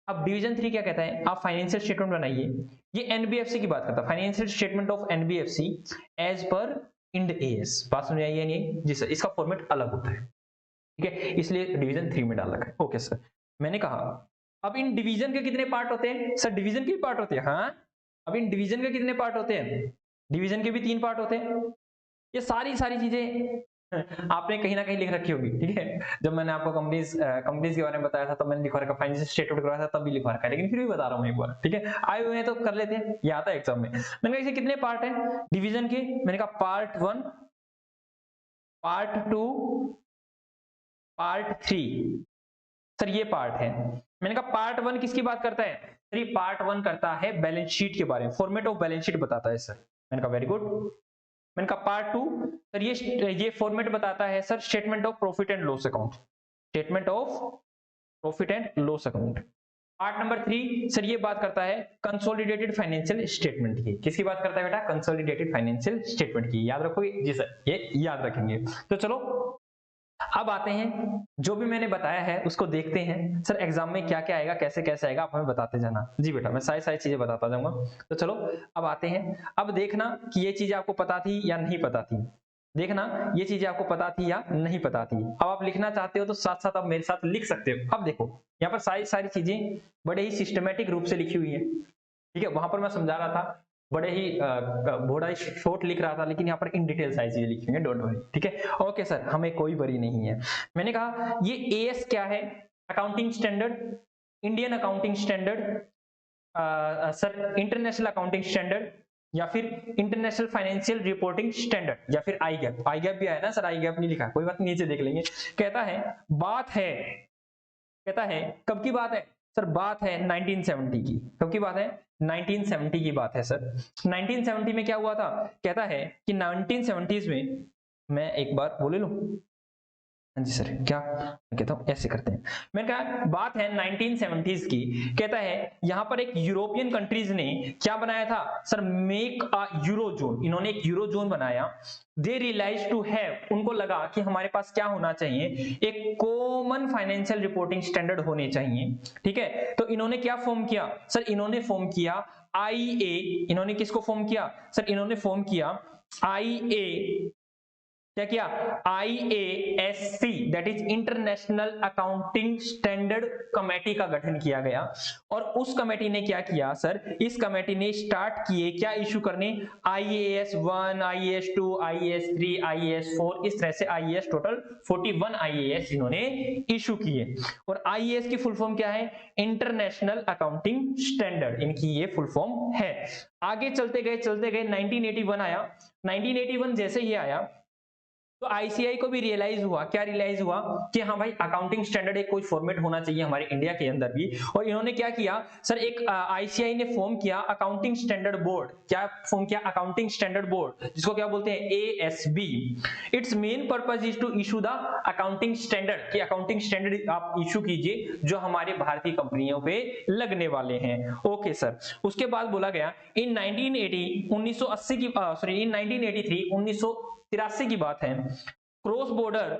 अब डिवीजन 3 क्या कहता है, आप फाइनेंशियल स्टेटमेंट बनाइए, ये एनबीएफसी की बात करता है, financial statement of NBFC as पर इंड एएस। बात समझ आई है नहीं जी सर, इसका फॉर्मेट अलग होता है, ठीक है, इसलिए डिवीजन 3 में डाल रखा है, ओके सर। मैंने कहा अब इन डिवीजन के कितने पार्ट होते हैं, सर डिवीजन के पार्ट होते हैं, हाँ अब इन डिवीजन के कितने पार्ट होते हैं, डिवीजन के भी 3 पार्ट होते हैं। ये सारी चीजें आपने कहीं ना कहीं लिख रखी होगी, ठीक है, जब मैंने आपको कंपनीज के बारे में बताया था तब मैंने लिखा रखा, फाइनेंशियल स्टेटमेंट करवाया था तब भी लिखा रखा है, लेकिन फिर भी बता रहा हूँ एक बार, ठीक है, आए हुए हैं तो कर लेते हैं, ये आता है एग्जाम में। मैंने कहा इसे कितने पार्ट है डिवीजन के, मैंने कहा पार्ट 1, पार्ट 2, पार्ट 3, सर ये पार्ट है। मैंने कहा पार्ट 1 किसकी बात करता है, सर ये पार्ट 1 करता है बैलेंस शीट के बारे में, फॉर्मेट ऑफ बैलेंस शीट बताता है सर। मैंने कहा वेरी गुड। मैंने कहा पार्ट 2 सर ये फॉर्मेट बताता है sir statement of profit and loss account, statement of profit and loss account. Part number 3 sir ये बात करता है कंसोलिडेटेड फाइनेंशियल स्टेटमेंट की, किसकी बात करता है बेटा, कंसोलिडेटेड फाइनेंशियल स्टेटमेंट की, याद रखोगे जी सर, ये याद रखेंगे। तो चलो अब आते हैं, जो भी मैंने बताया है उसको देखते हैं, सर एग्जाम में क्या क्या आएगा, कैसे कैसे आएगा, आप हमें बताते जाना। जी बेटा मैं सारी चीजें बताता जाऊंगा। तो चलो अब आते हैं, अब देखना कि ये चीजें आपको पता थी या नहीं पता थी, देखना ये चीजें आपको पता थी या नहीं पता थी। अब आप लिखना चाहते हो तो साथ साथ आप मेरे साथ लिख सकते हो। अब देखो यहाँ पर सारी चीजें बड़े ही सिस्टमेटिक रूप से लिखी हुई है, ठीक है, वहां पर मैं समझा रहा था बड़े ही बड़ा ही शॉर्ट लिख रहा था, लेकिन यहाँ पर इन डिटेल सारी चीजें लिखेंगे, डोंट वरी, ठीक है। ओके सर, हमें कोई वरी नहीं है। मैंने कहा ये एएस क्या है? Accounting standard, Indian accounting standard, sir international accounting standard, या फिर इंटरनेशनल फाइनेंशियल रिपोर्टिंग स्टैंडर्ड, या फिर आई गैप। आई गैप भी आया ना सर, आई गैप नहीं लिखा, कोई बात नहीं, नीचे देख लेंगे। कहता है बात है, कहता है कब की बात है सर? बात है 1970 की। कब की बात है? 1970 की बात है सर। 1970 में क्या हुआ था? कहता है कि 1970s में, मैं एक बार बोले लूं, हाँ जी सर, क्या मैं कहता हूँ ऐसे करते हैं। मैंने कहा बात है 1970s की। कहता है यहाँ पर एक यूरोपियन कंट्रीज ने क्या बनाया था sir? Make a euro zone. इन्होंने एक यूरो जोन बनाया। दे रियलाइज टू हैव, उनको लगा कि हमारे पास क्या होना चाहिए, एक कॉमन फाइनेंशियल रिपोर्टिंग स्टैंडर्ड होने चाहिए, ठीक है। तो इन्होंने क्या फॉर्म किया सर? इन्होंने फॉर्म किया आईए। इन्होंने किसको फॉर्म किया सर? इन्होंने फॉर्म किया आईए। क्या किया? IASC, that is international accounting standard committee का गठन किया गया। और उस कमेटी ने क्या किया सर? इस कमेटी ने स्टार्ट किए क्या इशू करने? IAS 1, IAS 2, IAS 3, IAS 4, इस तरह से IAS टोटल 41 IAS इन्होंने इशू किए। और IAS की फुल फॉर्म क्या है? इंटरनेशनल अकाउंटिंग स्टैंडर्ड, इनकी ये फुल फॉर्म है। आगे चलते गए 1981 आया। 1981 जैसे ही आया तो आईसीआई को भी रियलाइज हुआ, क्या रियलाइज हुआ कि हाँ भाई अकाउंटिंग स्टैंडर्ड एक कोई फॉर्मेट होना चाहिए हमारे इंडिया के अंदर भी। और इन्होंने क्या किया सर? एक आईसीआई ने फॉर्म किया अकाउंटिंग स्टैंडर्ड बोर्ड। क्या फॉर्म किया? अकाउंटिंग स्टैंडर्ड बोर्ड, जिसको क्या बोलते हैं? ASB. Its main purpose is to issue the accounting standard, कि अकाउंटिंग स्टैंडर्ड आप इशू कीजिए जो हमारे भारतीय कंपनियों पे लगने वाले हैं। Okay sir. उसके बाद बोला गया इन 1980 1980 की सॉरी इन 1983 1983 की बात है, cross border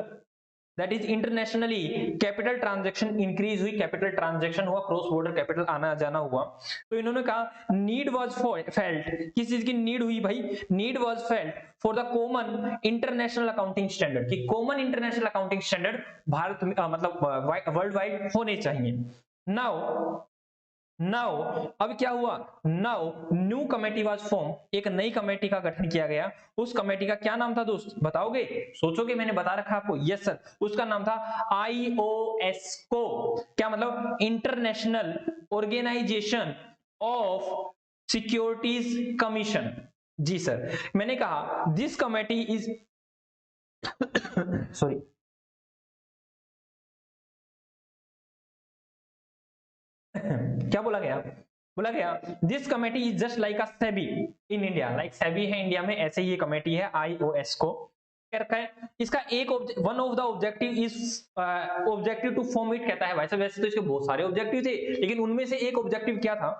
that is internationally capital transaction increase हुई। कैपिटल ट्रांजैक्शन हुआ, क्रॉस बॉर्डर कैपिटल आना जाना हुआ। तो इन्होंने कहा नीड वाज फेल्ट, किस चीज की नीड हुई भाई? Need was felt for the common international accounting standard, कि common international accounting standard Bharat में मतलब वर्ल्ड वाइड होने चाहिए। नाउ नाउ अब क्या हुआ? Now new committee was form, एक नई कमेटी का गठन किया गया। उस कमेटी का क्या नाम था दोस्त? बताओगे? सोचोगे? मैंने बता रखा आपको। यस सर, उसका नाम था आईओएसको। क्या मतलब? International organization of securities commission. जी सर, मैंने कहा दिस कमेटी इज सॉरी क्या बोला गया? बोला गया this committee is just like a SEBI in India. Like SEBI है इंडिया में, ऐसे ही ये कमेटी है आईओएस को। क्या रखा है? इसका एक one of the objective is objective to form it. कहता है वैसे वैसे तो इसके बहुत सारे ऑब्जेक्टिव थे, लेकिन उनमें से एक ऑब्जेक्टिव क्या था?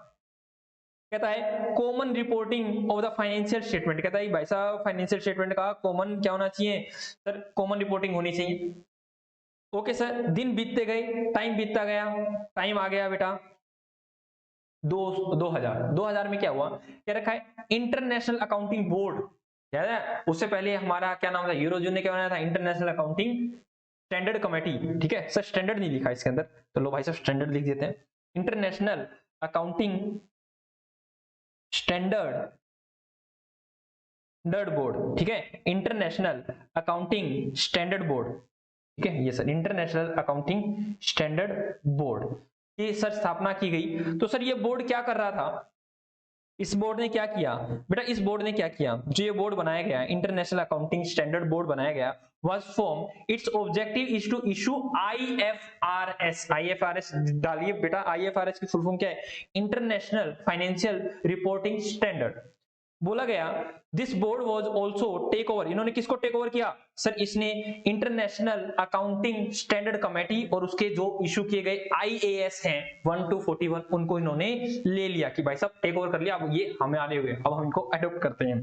कहता है common reporting of the financial statement. कहता है भाई साहब फाइनेंशियल स्टेटमेंट का कॉमन क्या होना चाहिए सर? कॉमन रिपोर्टिंग होनी चाहिए। ओके सर, दिन बीतते गए, टाइम बीतता गया, टाइम आ गया बेटा 2000 में क्या हुआ? क्या रखा है? International accounting board. याद है? उससे पहले हमारा क्या नाम था? यूरोजोन ने क्या बनाया था? International accounting standard committee. ठीक है सर, स्टैंडर्ड नहीं लिखा इसके अंदर, तो लो भाई साहब स्टैंडर्ड लिख देते हैं। इंटरनेशनल अकाउंटिंग स्टैंडर्ड बोर्ड, ठीक है। इंटरनेशनल अकाउंटिंग स्टैंडर्ड बोर्ड, ठीक है। ये sir international accounting standard board की सर स्थापना की गई। तो सर ये बोर्ड क्या कर रहा था? इस बोर्ड ने क्या किया बेटा? इस बोर्ड ने क्या किया? जो ये बोर्ड बनाया गया, इंटरनेशनल अकाउंटिंग स्टैंडर्ड बोर्ड बनाया गया, was formed, its objective is to issue IFRS। IFRS डालिए बेटा, IFRS की फुल फॉर्म क्या है? International financial reporting standard. बोला गया this board was also take over. इन्होंने किसको टेक ओवर किया सर? इसने इंटरनेशनल अकाउंटिंग स्टैंडर्ड कमेटी और उसके जो इशू किए गए IAS हैं 1 to 41, उनको इन्होंने ले लिया कि भाई साहब टेक ओवर कर लिया, अब ये हमें आने हुए, अब हम इनको अडॉप्ट करते हैं।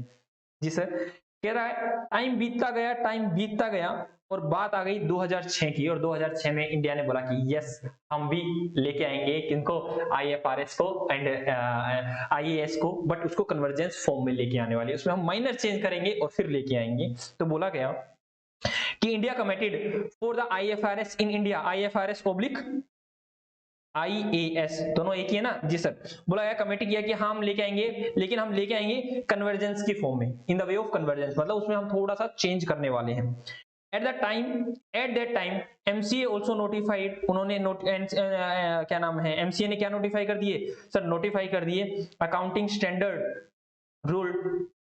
जी सर। कह रहा है टाइम बीतता गया, टाइम बीतता गया, और बात आ गई 2006 की। और 2006 में इंडिया ने बोला कि यस हम भी लेके आएंगे किनको? IFRS को एंड IAS को, बट उसको कन्वर्जेंस फॉर्म में लेके आने वाले, उसमें हम माइनर चेंज करेंगे और फिर लेके आएंगे। तो बोला गया कि India committed for the IFRS in India, IFRS oblique IAS दोनों एक ही है ना जी सर। बोला गया कमेटी किया कि हम लेके आएंगे, लेकिन हम लेके आएंगे कन्वर्जेंस की फॉर्म में, in the way of convergence, मतलब उसमें हम थोड़ा सा चेंज करने वाले हैं। At that time MCA also notified, उन्होंने क्या नाम है, एमसीए ने क्या नोटिफाई कर दिए सर, नोटिफाई कर दिए अकाउंटिंग स्टैंडर्ड रूल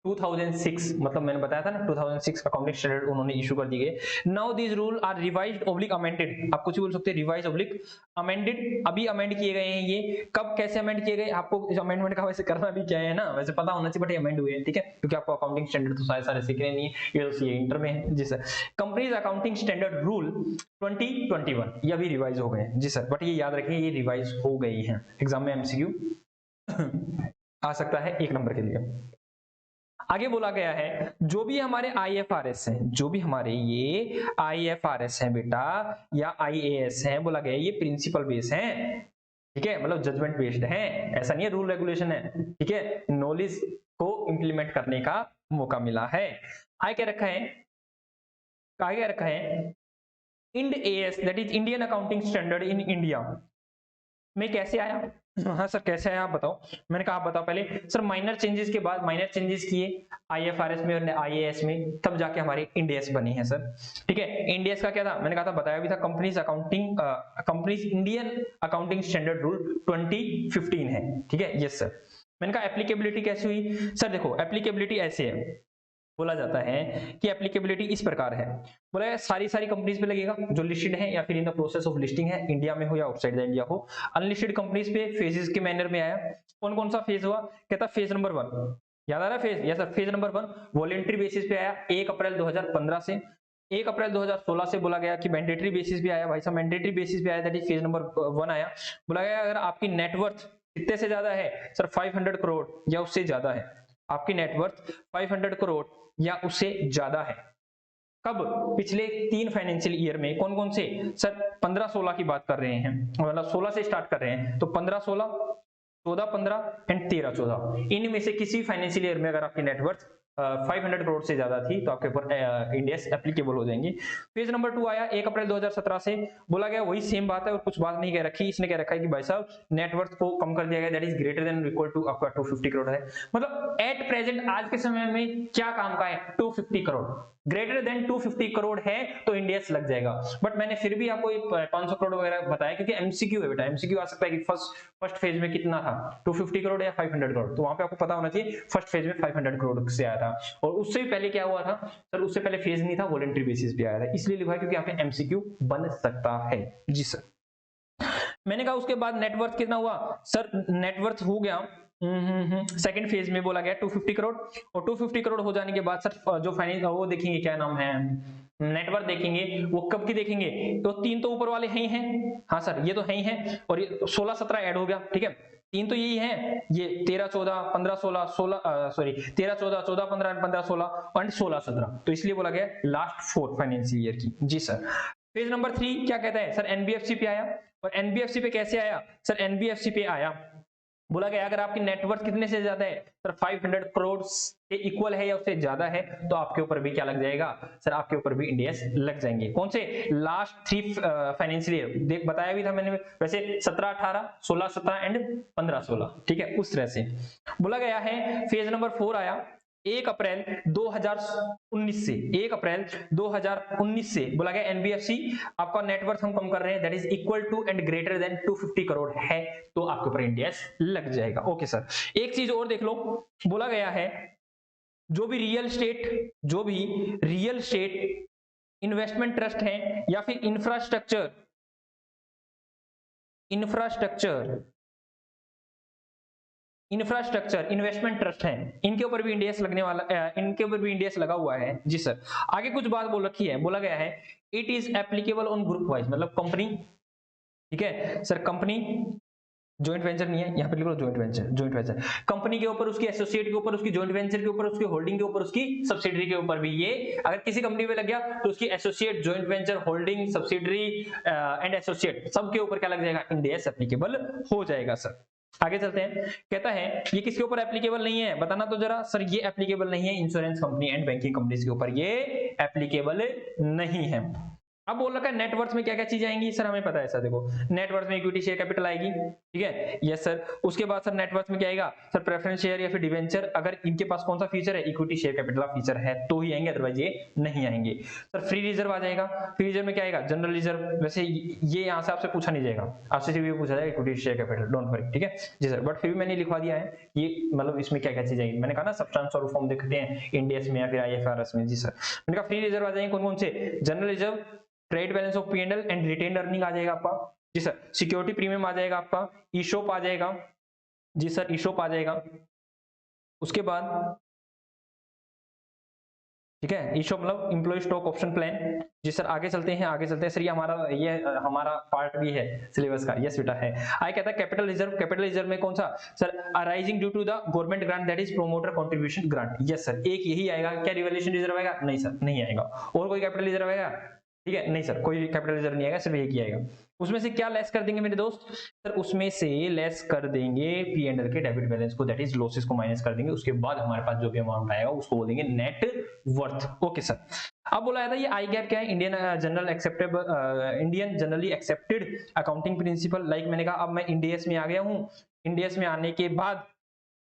2006, मतलब मैंने बताया था ना 2006 अकाउंटिंग स्टैंडर्ड उन्होंने इशू कर दिए गए। Now this rule are revised oblique amended, आप कुछ भी बोल सकते हैं, रिवाइज ऑब्लिक अमेंडेड, अभी अमेंड किए गए हैं ये। कब कैसे अमेंड किए गए, आपको इस अमेंडमेंट का वैसे करना भी क्या है ना, वैसे पता होना चाहिए, बट ये अमेंड हुए हैं, ठीक है, क्योंकि आपको अकाउंटिंग स्टैंडर्ड तो सारे सीखने नहीं है, ये तो सीए इंटर में है जी sir. Companies accounting standard rule 2021 ये अभी रिवाइज हो गए हैं जी सर, बट ये याद रखिए ये रिवाइज हो गई हैं, एग्जाम में एमसीक्यू आ सकता है 1 नंबर के लिए। आगे बोला गया है जो भी हमारे आईएफआरएस हैं, जो भी हमारे ये आईएफआरएस हैं बेटा या आईएएस हैं, बोला गया ये प्रिंसिपल बेस हैं, ठीक है, मतलब जजमेंट बेस्ड है, ऐसा नहीं है रूल रेगुलेशन है, ठीक है, नॉलेज को इंप्लीमेंट करने का मौका मिला है। आगे क्या रखा है, आगे क्या रखा है, Ind AS that is Indian accounting standard in India में कैसे आया, हाँ सर कैसे आया आप बताओ। मैंने कहा आप बताओ पहले सर, माइनर चेंजेस के बाद माइनर चेंजेस किए आईएफआरएस में और आईएएस में, तब जाके हमारी इंडेस बनी है सर, ठीक है। इंडेस का क्या था, मैंने कहा था बताया भी था, companies Indian accounting standard rule 2015 है, ठीक है, यस सर। मैंने कहा एप्लीकेबिलिटी कैसे हुई सर, देखो एप्लीकेबिलिटी ऐसे है, बोला जाता है कि एप्लीकेबिलिटी इस प्रकार है, बोला है सारी कंपनीज पे लगेगा जो लिस्टेड है या फिर इन द प्रोसेस ऑफ लिस्टिंग है, इंडिया में हो या आउटसाइड द इंडिया हो। अनलिस्टेड कंपनीज पे फेजेस के मैनर में आया, कौन कौन सा फेज हुआ, कहता फेज नंबर 1, याद आ रहा है phase, yes sir, phase number 1 voluntary basis पे आया 1 अप्रैल 2015 से। 1 अप्रैल 2016 से बोला गया कि मैंडेटरी बेसिस पे आया, भाई साहब मैंडेटरी बेसिस पे आया, दैट इज फेज नंबर 1 आया। बोला गया अगर आपकी नेटवर्थ कितने से ज्यादा है सर, 500 करोड़ या उससे ज्यादा है, आपकी नेटवर्थ 500 करोड़ या उससे ज्यादा है, कब, पिछले 3 फाइनेंशियल ईयर में, कौन कौन से सर, 15-16 की बात कर रहे हैं, मतलब 16 से स्टार्ट कर रहे हैं, तो 15-16, 14-15 एंड 13-14, इनमें से किसी फाइनेंशियल ईयर में अगर आपकी नेटवर्थ 500 करोड़ से ज्यादा थी तो आपके ऊपर इंडेस एप्लीकेबल हो जाएंगे। पेज नंबर 2 आया 1 अप्रैल 2017 से, बोला गया वही सेम बात है और कुछ बात नहीं कह रखी, इसने कह रखा है कि भाई साहब नेटवर्थ को कम कर दिया गया, that is greater than equal to आपका 250 करोड़ है, मतलब एट प्रेजेंट आज के समय में क्या काम का है, 250 करोड़, ग्रेटर देन 250 करोड़ है तो इंडेस लग जाएगा। बट मैंने फिर भी आपको 500 करोड़ वगैरह बताया क्योंकि एमसीक्यू है बेटा, एमसीक्यू आ सकता है कि फर्स्ट फेज में कितना था, 250 करोड़ या 500 करोड़, तो वहां पे आपको पता होना चाहिए फर्स्ट फेज में 500 करोड़ से आया था, और उससे भी पहले क्या हुआ था सर, उससे पहले फेज नहीं था, वॉलंटरी बेसिस पे आया था, इसलिए लिखा है क्योंकि यहाँ पे एमसीक्यू बन सकता है जी सर। मैंने कहा उसके बाद नेटवर्थ कितना हुआ सर, नेटवर्थ हो गया सेकंड फेज में, बोला गया 250 करोड़, और 250 करोड़ हो जाने के बाद सर जो फाइनेंस वो देखेंगे, क्या नाम है, नेटवर्थ देखेंगे, वो कब की देखेंगे, तो 3 तो ऊपर वाले हैं ही हैं, हाँ सर ये तो है ही है, और ये 16-17 ऐड हो गया, ठीक है, 3 तो यही है, ये 13-14 15-16 16 सॉरी 13-14 14-15 15-16 एंड 16-17, तो इसलिए बोला गया लास्ट 4 फाइनेंशियल ईयर की जी सर। पेज नंबर 3 क्या कहता है सर, एनबीएफसी पे आया, और एनबीएफसी पे कैसे आया सर, एनबीएफसी पे आया, बोला गया अगर आपकी नेटवर्थ कितने से ज्यादा है सर, 500 करोड़ के इक्वल है या उससे ज्यादा है, तो आपके ऊपर भी क्या लग जाएगा सर, आपके ऊपर भी इंडेस लग जाएंगे, कौन से, लास्ट 3 फाइनेंशियल ईयर, देख बताया भी था मैंने वैसे, 17-18 16-17 एंड 15-16, ठीक है, उस तरह से। बोला गया है फेज नंबर 4 आया 1 अप्रैल 2019 से, 1 अप्रैल 2019 से, बोला गया एनबीएफसी आपका नेटवर्थ हम कम कर रहे हैं, that is equal to and greater than 250 crore है, तो आपके ऊपर इंडेस लग जाएगा। ओके सर, एक चीज और देख लो, बोला गया है जो भी रियल स्टेट इन्वेस्टमेंट ट्रस्ट है या फिर इंफ्रास्ट्रक्चर इन्वेस्टमेंट ट्रस्ट है, इनके ऊपर भी इंडेस लगने वाला, इनके ऊपर भी इंडेस लगा हुआ है जी सर। आगे कुछ बात बोल रखी है, बोला गया है it is applicable on group wise, मतलब कंपनी, ठीक है सर, कंपनी जॉइंट वेंचर नहीं है, यहाँ पे लिखो जॉइंट वेंचर, कंपनी के ऊपर, उसकी एसोसिएट के ऊपर, उसकी जॉइंट वेंचर के ऊपर, उसकी होल्डिंग के ऊपर, उसकी सब्सिडरी के ऊपर भी, ये अगर किसी कंपनी पे लग गया तो उसकी associate, joint venture, holding, subsidiary and associate सबके ऊपर क्या लग जाएगा, इंडेस एप्लीकेबल हो जाएगा सर। आगे चलते हैं, कहता है ये किसके ऊपर एप्लीकेबल नहीं है, बताना तो जरा सर, ये एप्लीकेबल नहीं है insurance company and banking companies के ऊपर, ये एप्लीकेबल नहीं है। अब बोल रखा है नेटवर्थ में क्या क्या चीजें आएंगी सर, हमें पता है सर, देखो नेटवर्थ में इक्विटी शेयर कैपिटल आएगी, ठीक है, यस सर। उसके बाद सर नेटवर्थ में क्या आएगा सर, प्रेफरेंस शेयर या फिर डिवेंचर, अगर इनके पास कौन सा फीचर है, इक्विटी शेयर कैपिटल का फीचर है तो ही आएंगे, अदरवाइज ये नहीं आएंगे। सर फ्री रिजर्व आ जाएगा, फ्री रिजर्व में क्या आएगा, जनरल रिजर्व, वैसे ये यहाँ से आपसे पूछा नहीं जाएगा, आपसे सिर्फ ये पूछा जाएगा equity share capital, don't worry, ठीक है जी सर, बट फिर भी मैंने लिखवा दिया है ये, मतलब इसमें क्या क्या चीज आएगी, मैंने कहा ना सब्सटेंस और फॉर्म देखते हैं इंडियस में या फिर आईएफआरएस में, जी सर। मैंने कहा फ्री रिजर्व आ जाएंगे कौन कौन से, general reserve, trade balance of P&L and retain earning आ जाएगा आपका, जी सर। सिक्योरिटी प्रीमियम आ जाएगा आपका, ईशॉप आ जाएगा, जी सर, ईशॉप आ जाएगा। उसके बाद ठीक है, ईशॉप मतलब एम्प्लॉय स्टॉक ऑप्शन प्लान, जी सर। आगे चलते हैं सर, ये हमारा पार्ट भी है सिलेबस का, यस बेटा है। आगे कहता है कैपिटल रिजर्व, कैपिटल रिजर्व में कौन सा sir, arising due to the government grant that is promoter contribution grant, yes sir, एक यही आएगा। क्या रिवॉल्यूशन रिजर्व आएगा, नहीं सर नहीं आएगा। और कोई कैपिटल रिजर्व आएगा, ठीक है, नहीं सर कोई कैपिटल रिजर्व नहीं आएगा, सिर्फ एक ही आएगा। उसमें से क्या लेस कर देंगे मेरे दोस्त सर, उसमें से लेस कर देंगे P&L के डेबिट बैलेंस को, दैट इज लॉसेस को माइनस कर देंगे, उसके बाद हमारे पास जो भी अमाउंट आएगा उसको बोलेंगे नेट वर्थ, ओके सर। अब बोला था ये आई गैप क्या है, Indian generally accepted accounting principle, like मैंने कहा अब मैं इंडियस में आ गया हूँ, इंडियस में आने के बाद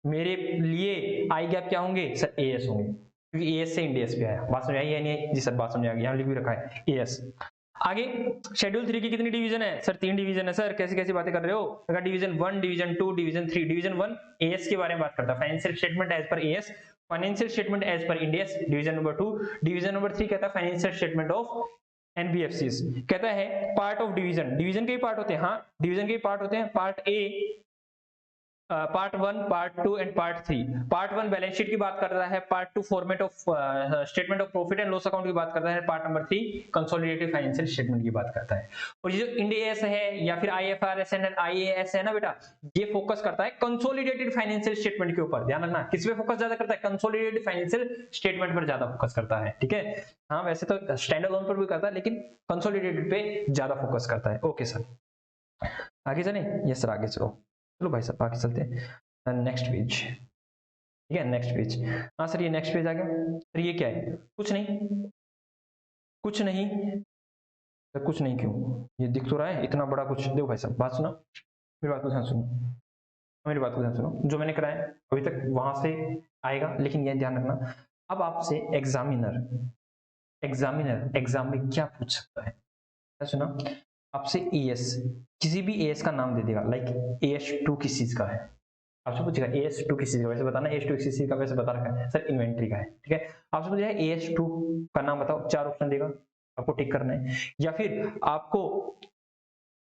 मेरे लिए आई गैप क्या होंगे सर, एएस होंगे, क्योंकि एएस से इंडियस पे आया। बात समझ आई है नहीं, जी सर बात समझ आ गई, यहाँ लिख भी रखा है एएस। आगे शेड्यूल 3 की कितनी डिवीजन है सर, 3 डिवीजन है सर, कैसी कैसी बातें कर रहे हो, अगर division 1, division 2, division 3, division 1 AS के बारे में बात करता है, फाइनेंशियल स्टेटमेंट एज पर AS, financial statement as per Ind AS, division number 2, division number 3 कहता है फाइनेंशियल स्टेटमेंट ऑफ एनबीएफसीज, कहता है पार्ट ऑफ डिवीजन, डिवीजन के ही पार्ट होते हैं, हाँ डिवीजन के ही पार्ट होते हैं, part A, part 1, part 2 and part 3। Part 1 balance sheet की बात कर रहा है, part 2 format of statement of profit and loss account की बात करता है, part number 3 consolidated financial statement की बात करता है। और ये जो इंडियस है या फिर आईएफआरएस एंड आईएएस है ना बेटा, ये फोकस करता है कंसोलिडेटेड फाइनेंशियल स्टेटमेंट के ऊपर, ध्यान रखना किस पे फोकस ज्यादा करता है, कंसोलिडेटेड फाइनेंशियल स्टेटमेंट पर ज्यादा फोकस करता है, ठीक है। हाँ वैसे तो स्टैंड अलोन पर भी करता है, लेकिन कंसोलिडेटेड पे ज्यादा फोकस करता है, ओके सर। आगे चले, यस सर आगे चलो, चलो भाई साहब आगे चलते हैं, नेक्स्ट पेज, ठीक है नेक्स्ट पेज। हाँ सर ये नेक्स्ट पेज आ गया सर, ये क्या है, कुछ नहीं, कुछ नहीं सर, कुछ नहीं क्यों, ये दिख तो रहा है इतना बड़ा कुछ, देखो भाई साहब बात सुना, मेरी बात को ध्यान सुनो, मेरी बात को ध्यान सुनो, जो मैंने कराया अभी तक वहां से आएगा, लेकिन ये ध्यान रखना अब आपसे एग्जामिनर एग्जाम में क्या पूछ सकता है, सुना आपसे एएस, किसी भी एएस का नाम दे देगा, लाइक AS2 किस चीज का है, आपसे पूछेगा AS2 किस चीज का, वैसे बताना AS2 किस चीज का, वैसे बता रखा है सर इन्वेंट्री का है, ठीक है। आपसे पूछेगा AS2 का नाम बताओ, 4 ऑप्शन देगा, आपको टिक करना है, या फिर आपको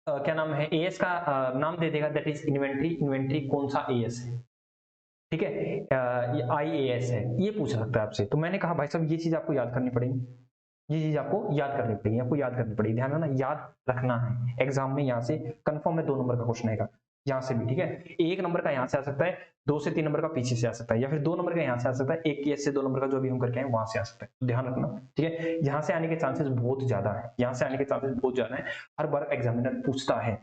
क्या नाम है एएस का नाम दे देगा, दैट इज इन्वेंट्री, इन्वेंट्री कौन सा एएस है, ठीक है, ये IAS है, ये पूछ सकता है आपसे। तो मैंने कहा भाई साहब ये चीज आपको याद करनी पड़ेगी, ये चीज आपको याद करनी पड़ेगी, आपको याद करनी पड़ेगी, ध्यान रखना याद रखना है, एग्जाम में यहाँ से कंफर्म में 2 नंबर का क्वेश्चन आएगा, यहाँ से भी, ठीक है। 1 नंबर का यहाँ से आ सकता है, 2 से 3 नंबर का पीछे से आ सकता है, या फिर 2 नंबर का यहाँ से आ सकता है, 1 केस से 2 नंबर का जो भी हम करके आए वहां से आ सकता है, तो ध्यान रखना, ठीक है। यहाँ से आने के चांसेस बहुत ज्यादा है, यहाँ से आने के चांसेस बहुत ज्यादा है, हर बार एग्जामिनर पूछता है,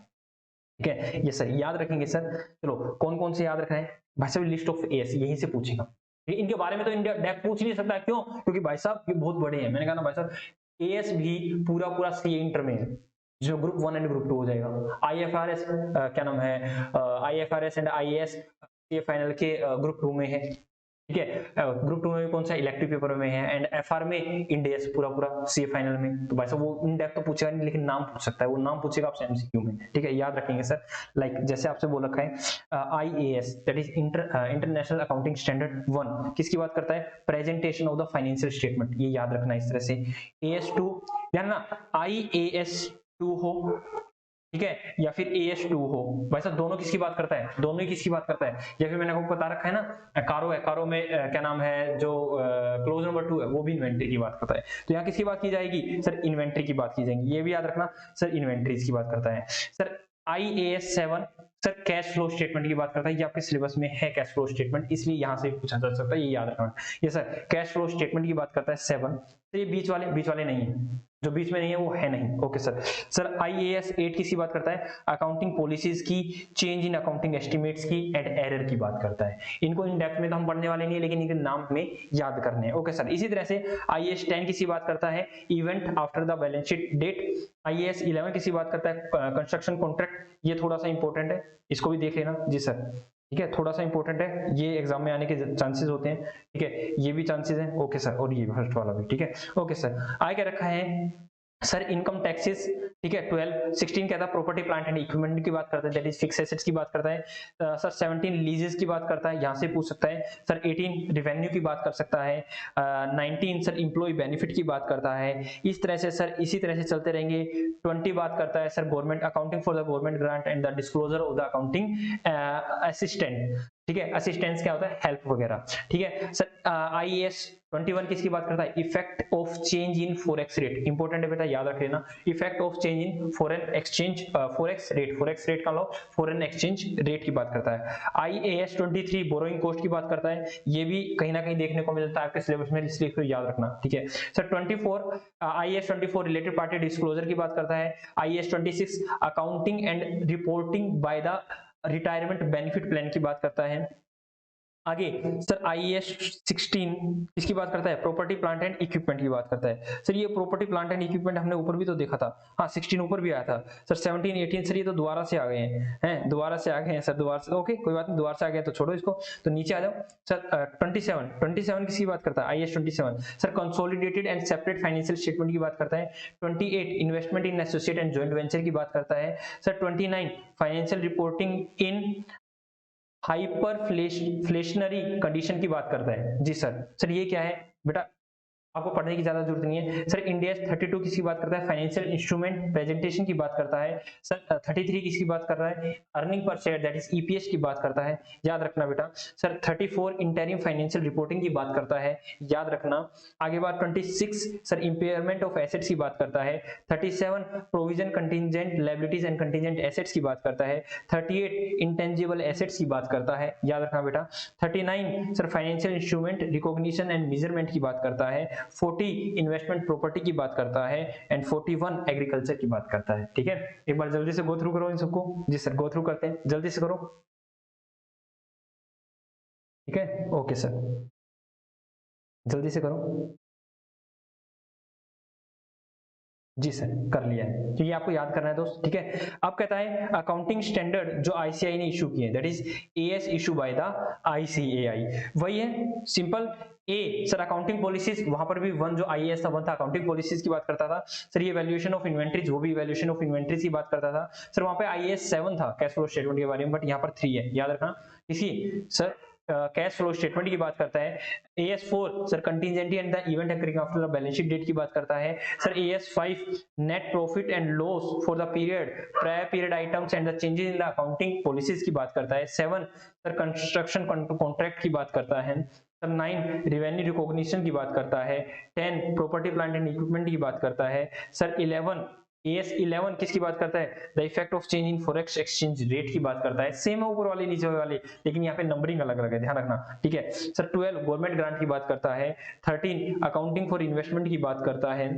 ठीक है। ये सर याद रखेंगे सर, चलो कौन कौन से याद रखना है भाई साहब, लिस्ट ऑफ एएस यहीं से पूछेगा, इनके बारे में तो इंडिया डेप पूछ नहीं सकता, क्यों, क्योंकि भाई साहब ये बहुत बड़े हैं, मैंने कहा ना भाई साहब एएस भी पूरा पूरा सीए इंटर में है, जो ग्रुप 1 एंड ग्रुप 2 हो जाएगा। आईएफआरएस क्या नाम है, आईएफआरएस एंड आईएएस ये फाइनल के ग्रुप 2 में है, ठीक है। ग्रुप 2 में कौन सा इलेक्टिव पेपर में है, एंड एफआर में इंडियस पूरा पूरा सी फाइनल में, तो भाई साहब वो इन डेप्थ तो पूछेगा नहीं, लेकिन नाम पूछ सकता है, वो नाम पूछेगा आपसे एमसीक्यू में, ठीक है, याद रखेंगे सर। लाइक जैसे आपसे बोल रखा है IAS that is international accounting standard 1 किसकी बात करता है, presentation of the financial statement, ये याद रखना इस तरह से। AS2 ध्यान ना, IAS2 हो, ठीक है, या फिर AS2 हो, भाई साहब दोनों किसकी बात करता है, दोनों ही किसकी बात करता है, या फिर मैंने आपको बता रखा है ना कारो है, कारो में क्या नाम है जो क्लोज नंबर 2 है वो भी इन्वेंट्री की बात करता है, तो यहाँ किसकी बात की जाएगी सर, इन्वेंट्री की बात की जाएगी, ये भी याद रखना सर, इन्वेंट्रीज की बात करता है। Sir IAS7 sir cash flow statement की बात करता है, ये आपके सिलेबस में है कैश फ्लो स्टेटमेंट, इसलिए यहाँ से पूछा जा सकता है, ये याद रखना। ये सर कैश फ्लो स्टेटमेंट की बात करता है 7, तो ये बीच वाले नहीं है, जो बीच में नहीं है वो है नहीं। Okay sir. सर IAS 8 किसकी बात करता है? अकाउंटिंग पॉलिसीज की, चेंज इन अकाउंटिंग एस्टिमेट्स की एंड एरर की बात करता है। इनको इन डेप्थ में तो हम पढ़ने वाले नहीं है, लेकिन इनके नाम हमें याद करने हैं। Okay sir. इसी तरह से IAS 10 किसकी बात करता है? Event after the balance sheet date. IAS 11 किसकी बात करता है? Construction contract. ये थोड़ा सा इंपॉर्टेंट है, इसको भी देख लेना जी सर। ठीक है, थोड़ा सा इंपॉर्टेंट है, ये एग्जाम में आने के चांसेस होते हैं। ठीक है, ये भी चांसेस हैं। ओके सर, और ये फर्स्ट वाला भी। ठीक है, ओके सर। आगे क्या रखा है सर? Income taxes. ठीक है, 12 16 क्या था? प्रॉपर्टी प्लांट एंड इक्विपमेंट की बात करता है, दैट इज फिक्स एसेट्स की बात करता है। सर 17 लीजेस की बात करता है, यहां से पूछ सकता है। सर 18 रेवेन्यू की बात कर सकता है। 19 सर इंप्लॉय बेनिफिट की बात करता है। इस तरह से सर, इसी तरह से चलते रहेंगे। 20 बात करता है sir government accounting for the government grant and the disclosure of the accounting assistant. ठीक है, असिस्टेंस क्या होता है? हेल्प वगैरह। ठीक है सर। IAS 21 किसकी बात करता है? Effect of change in forex rate. Important है बेटा, याद रख लेना। Effect of change in foreign exchange forex rate का लो, फॉरेन एक्सचेंज रेट की बात करता है। IAS 23 बोरोइंग कॉस्ट की बात करता है, ये भी कहीं ना कहीं देखने को मिलता है आपके सिलेबस में, इसलिए इसको याद रखना। ठीक है sir. 24 IAS 24 related party disclosure की बात करता है। IAS 26 accounting and reporting by the retirement benefit plan की बात करता है। आगे सर IAS 16 इसकी बात करता है? प्रॉपर्टी प्लांट एंड इक्विपमेंट की बात करता है। सर ये प्रॉपर्टी प्लांट एंड इक्विपमेंट हमने ऊपर भी तो देखा था। हाँ 16 ऊपर भी आया था सर। 17 18 सर ये तो दोबारा से आ गए हैं, दोबारा से आ गए हैं सर, दोबारा से। ओके कोई बात नहीं, दोबारा से आ गए तो छोड़ो इसको, तो नीचे आ जाओ सर। 27 किसकी बात करता है? IAS 27 sir consolidated and separate financial statement की बात करता है। 28 investment in associate and joint venture की बात करता है सर। 29 फाइनेंशियल रिपोर्टिंग इन हाइपरफ्लेशनरी कंडीशन की बात करता है। जी सर ये क्या है बेटा? आपको पढ़ने की ज्यादा जरूरत नहीं है सर। इंडिया 32 किसकी बात करता है? फाइनेंशियल इंस्ट्रूमेंट प्रेजेंटेशन की बात करता है सर। 33 किसकी बात कर रहा है? Earning per share that is EPS की बात करता है, याद रखना बेटा सर। 34 इंटरिम फाइनेंशियल रिपोर्टिंग की बात करता है, याद रखना। आगे बात 26 सर इंपेयरमेंट ऑफ एसेट्स की बात करता है। 37 provision contingent liabilities and contingent assets की बात करता है। 38 इंटेंजिबल एसेट्स की बात करता है, याद रखना बेटा। 39 sir financial instrument recognition and measurement की बात करता है। 40 इन्वेस्टमेंट प्रॉपर्टी की बात करता है एंड 41 एग्रीकल्चर की बात करता है। ठीक है, एक बार जल्दी से गो थ्रू करो इन सबको। जी सर गो थ्रू करते हैं, जल्दी से करो। ठीक है ओके सर, जल्दी से करो। जी सर कर लिया है, तो ये आपको याद करना है दोस्त। ठीक है, अब कहता है अकाउंटिंग स्टैंडर्ड जो ICAI ने इशू किए, that is AS issue by the ICAI। वही है सिंपल। ए सर अकाउंटिंग पॉलिसीज, वहां पर भी वन जो IAS था वन था अकाउंटिंग पॉलिसीज की बात करता था सर। ये वैल्यूएशन ऑफ इन्वेंटरीज, वो भी वैल्यूएशन ऑफ इन्वेंटरीज की बात करता था सर। वहां पे IAS 7 था कैश फ्लो स्टेटमेंट के बारे में, बट यहाँ पर 3 है, याद रखना। इसी सर कैश फ्लो स्टेटमेंट की बात करता है। AS4 sir contingency and the event occurring after the balance sheet date की बात करता है sir. AS5 net profit and loss for the period, prior period items and the changes in the accounting policies की बात करता है। 7 sir construction contract की बात करता है सर। 9 रेवेन्यू रिकॉग्निशन की बात करता है। 10 प्रॉपर्टी प्लांट एंड इक्विपमेंट की बात करता है सर। 11 AS11 किसकी बात करता है? The effect of change in forex exchange rate की बात करता है। सेम है ऊपर वाले नीचे वाले, लेकिन यहाँ पे नंबरिंग अलग अलग है, ध्यान रखना। ठीक है सर। 12 गवर्नमेंट ग्रांट की बात करता है। 13 अकाउंटिंग फॉर इन्वेस्टमेंट की बात करता है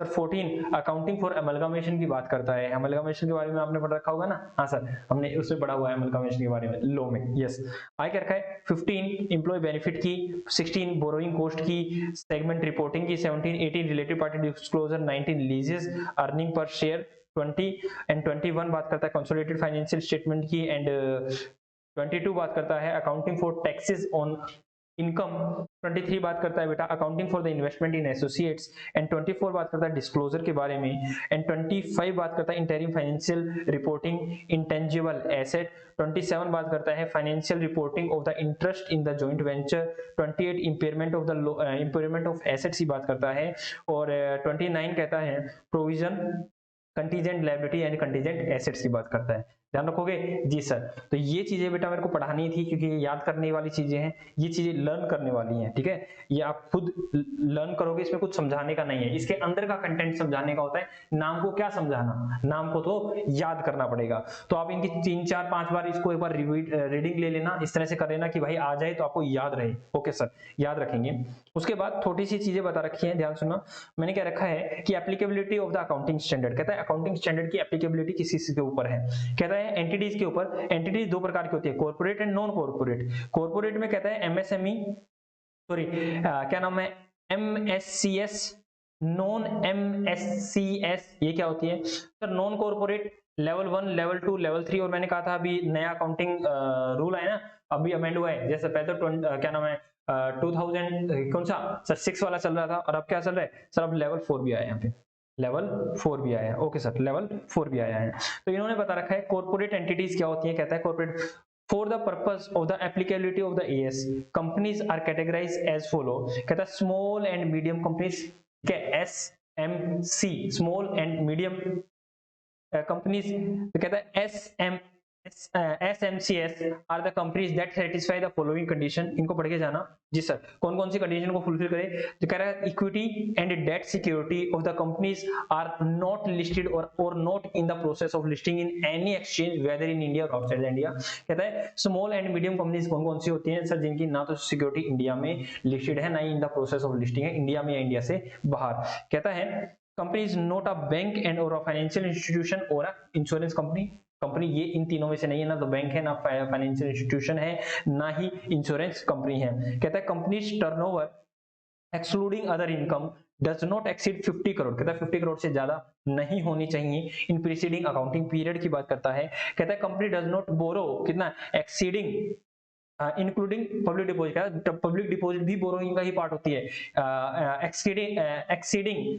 सर। 14 अकाउंटिंग फॉर अमलगामेशन की बात करता है। अमलगामेशन के बारे में आपने पढ़ रखा होगा ना? हाँ सर हमने उसमें पढ़ा हुआ है अमलगामेशन के बारे में लॉ में। यस आगे क्या रखा है? 15 एम्प्लॉय बेनिफिट की। 16 बोरोइंग कॉस्ट की, सेगमेंट रिपोर्टिंग की। 17 18 related party disclosure. 19 लीजेस, earning per share. 20 and 21 बात करता है कंसोलिडेटेड फाइनेंशियल स्टेटमेंट की एंड 22 बात करता है accounting for taxes on income. 23 बात करता है बेटा accounting for the investment in associates and 24 बात करता है डिस्क्लोजर के बारे में एंड 25 बात करता है interim financial reporting intangible asset. 27 बात करता है financial reporting of the interest in the joint venture. 28 impairment of the impairment of assets की बात करता है और 29 कहता है provision contingent liability and contingent assets की बात करता है। ध्यान रखोगे जी सर। तो ये चीजें बेटा मेरे को पढ़ानी थी, क्योंकि ये याद करने वाली चीजें हैं, ये चीजें लर्न करने वाली हैं, ठीक है। ये आप खुद लर्न करोगे, इसमें कुछ समझाने का नहीं है, इसके अंदर का कंटेंट समझाने का होता है। नाम को क्या समझाना, नाम को तो याद करना पड़ेगा। तो आप इनकी 3 4 5 बार इसको एक बार रीडिंग ले लेना, इस तरह से कर लेना कि भाई आ जाए तो आपको याद रहे। ओके सर, याद रखेंगे। उसके बाद थोड़ी सी चीजें बता रखी है, ध्यान सुनना। मैंने क्या रखा है कि applicability of the accounting standard, कहता है अकाउंटिंग स्टैंडर्ड की एप्लीकेबिलिटी किस के ऊपर है। कहता है एंटिटीज के ऊपर। एंटिटीज दो प्रकार की होती है, corporate and non corporate. Corporate में कहता है एमएसएमई, सॉरी क्या नाम है, एमएससीएस, नॉन एमएससीएस, ये क्या होती है sir. Non corporate level 1, level 2, level 3। और मैंने कहा था अभी नया अकाउंटिंग रूल है ना, अभी अमेंड हुआ है। जैसे पहले तो क्या नाम है 2000 कौन सा सर 6 वाला चल रहा था, और अब क्या चल रहा है सर, अब लेवल 4 भी आया है यहाँ पे, लेवल 4 भी आया है। ओके सर, लेवल 4 भी आया है। तो इन्होंने बता रखा है कॉर्पोरेट एंटिटीज क्या होती है। कहता है corporate for the purpose of the applicability of the AS companies are categorized as follow. कहता है स्मॉल एंड मीडियम कंपनीज, ठीक है, SMC, small and medium companies. कहता है SMCS are the companies that satisfy the following condition. इनको पढ़ के जाना जी सर, कौन कौन सी कंडीशन को फुलफिल करे। तो कह रहा है equity and debt security of the companies are not listed और not in the process of listing in any exchange whether in India और आउटसाइड इंडिया। कहता है स्मॉल एंड मीडियम कंपनीज कौन कौन सी होती हैं सर, जिनकी ना तो सिक्योरिटी इंडिया में लिस्टेड है, ना ही in the process of listing है इंडिया में या इंडिया से बाहर। कहता है company is not a bank and और अ फाइनेंशियल इंस्टीट्यूशन और अ इंश्योरेंस कंपनी। कंपनी ये इन तीनों में से नहीं है, ना तो बैंक है, ना फाइनेंशियल इंस्टीट्यूशन है, ना ही इंश्योरेंस कंपनी है। कहता है companies turnover excluding other income does not exceed 50 crore. कहता है 50 करोड़ से ज्यादा नहीं होनी चाहिए इन प्रीसीडिंग अकाउंटिंग पीरियड की बात करता है। कहता है कंपनी डज नॉट बोरो, कितना exceeding including public deposit. Public deposit भी बोरोइंग का ही पार्ट होती है। Exceeding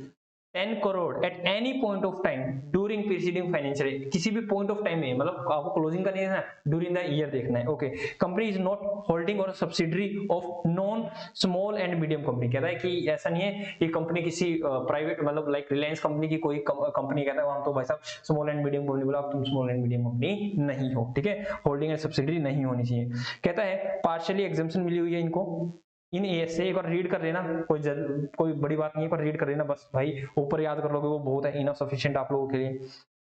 10 crore at any point of time during preceding financial year, किसी भी पॉइंट ऑफ टाइम में, मतलब आपको क्लोजिंग का नहीं है, ड्यूरिंग द ईयर देखना है। Okay, company is not holding और subsidiary of non small and medium company. कहता है कि ऐसा नहीं है कि कंपनी किसी प्राइवेट मतलब लाइक रिलायंस कंपनी की कोई कंपनी, कहता है वहां तो भाई साहब स्मॉल एंड मीडियम कंपनी बोला, अब तुम स्मॉल एंड मीडियम कंपनी नहीं हो, ठीक है, होल्डिंग एंड सब्सिडरी नहीं होनी चाहिए। कहता है पार्शियली एग्जम्पशन मिली हुई है इनको इन एएस से, एक बार रीड कर लेना, कोई बड़ी बात नहीं है, पर रीड कर लेना बस भाई, ऊपर याद कर लोगे वो बहुत है, इनफ सफिशिएंट आप लोगों के लिए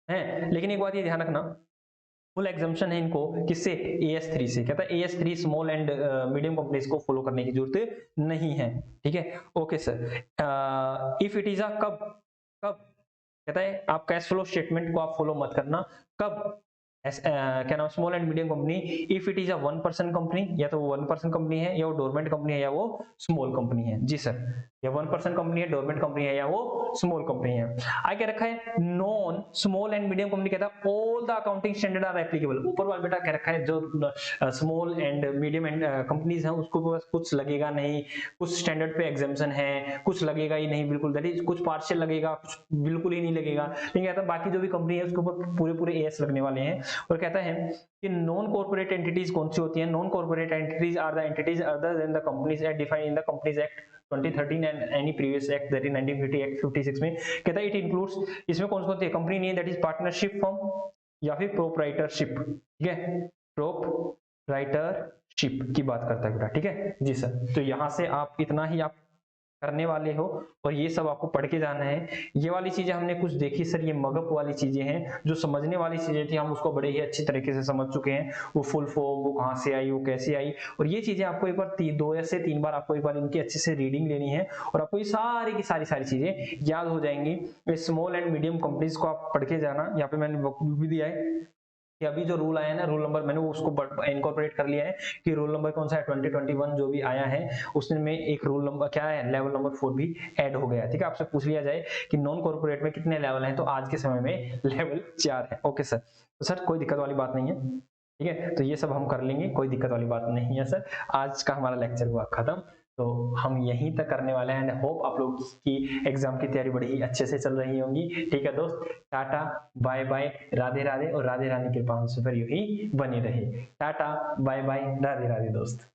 है। लेकिन एक बात ये ध्यान रखना, फुल एग्जाम्पशन है इनको किससे, AS3 से। कहता है AS3 small and medium companies को फॉलो करने की जरूरत नहीं है, ठीक है। Okay sir, if it is a कब कब कहता है आप कैश फ्लो स्टेटमेंट को आप फॉलो मत करना, कब क्या नाम small and medium company, if it is a 1% company, या तो वो 1% कंपनी है, या वो डोरमेंट कंपनी है, या वो स्मॉल कंपनी है। जी सर, या 1% कंपनी है, डोरमेंट कंपनी है, या वो स्मॉल कंपनी है। आगे क्या रखा है, non small and medium company कहता है all the accounting standard are applicable. ऊपर वाला बेटा क्या रखा है, जो small and medium and companies हैं उसको बस कुछ लगेगा नहीं, कुछ स्टैंडर्ड पे एग्जाम्पशन है, कुछ लगेगा ही नहीं बिल्कुल, दैट इज कुछ पार्शियल लगेगा, कुछ बिल्कुल ही नहीं लगेगा। लेकिन कहता है बाकी जो भी कंपनी है उसके ऊपर पूरे पूरे एएस लगने वाले हैं। और कहता है कि नॉन कॉर्पोरेट एंटिटीज कौन सी होती हैं, non corporate entities are the entities other than the companies at defined in the companies act 2013 and any previous act that is 1950 act 56 में। कहता है इट इंक्लूड्स, इसमें कौन सी कंपनी नहीं है, दैट इज पार्टनरशिप फर्म या फिर प्रोप्राइटरशिप, ठीक है, प्रोप्राइटरशिप की बात करता है बेटा, ठीक है जी सर। तो यहां से आप इतना ही आप करने वाले हो, और ये सब आपको पढ़ के जाना है। ये वाली चीजें हमने कुछ देखी सर, ये मगअप वाली चीजें हैं, जो समझने वाली चीजें थी हम उसको बड़े ही अच्छी तरीके से समझ चुके हैं। वो फुल फॉर्म वो कहाँ से आई, वो कैसे आई, और ये चीजें आपको एक बार 2 से 3 बार आपको एक बार इनकी अच्छे से रीडिंग लेनी है, और आपको ये सारी की सारी चीजें याद हो जाएंगी। स्मॉल एंड मीडियम कंपनीज को आप पढ़ के जाना। यहाँ पे मैंने वोकैबुलरी भी दिया है कि अभी जो रूल आया है ना, रूल नंबर मैंने उसको इनकॉर्पोरेट कर लिया है कि रूल नंबर कौन सा है 2021 जो भी आया है उसमें में एक रूल नंबर क्या है, लेवल नंबर 4 भी ऐड हो गया है, ठीक है। आपसे पूछ लिया जाए कि नॉन कॉर्पोरेट में कितने लेवल हैं, तो आज के समय में लेवल 4 है। ओके सर, तो सर कोई दिक्कत वाली बात नहीं है, ठीक है, तो ये सब हम कर लेंगे, कोई दिक्कत वाली बात नहीं है सर। आज का हमारा लेक्चर हुआ खत्म, तो हम यहीं तक करने वाले हैं, एंड होप आप लोग की एग्जाम की तैयारी बड़ी ही अच्छे से चल रही होंगी, ठीक है दोस्त। Tata bye bye, Radhe Radhe, और राधे रानी कृपा हम सब पर यूं ही बनी रहे। Tata bye bye, Radhe Radhe दोस्त।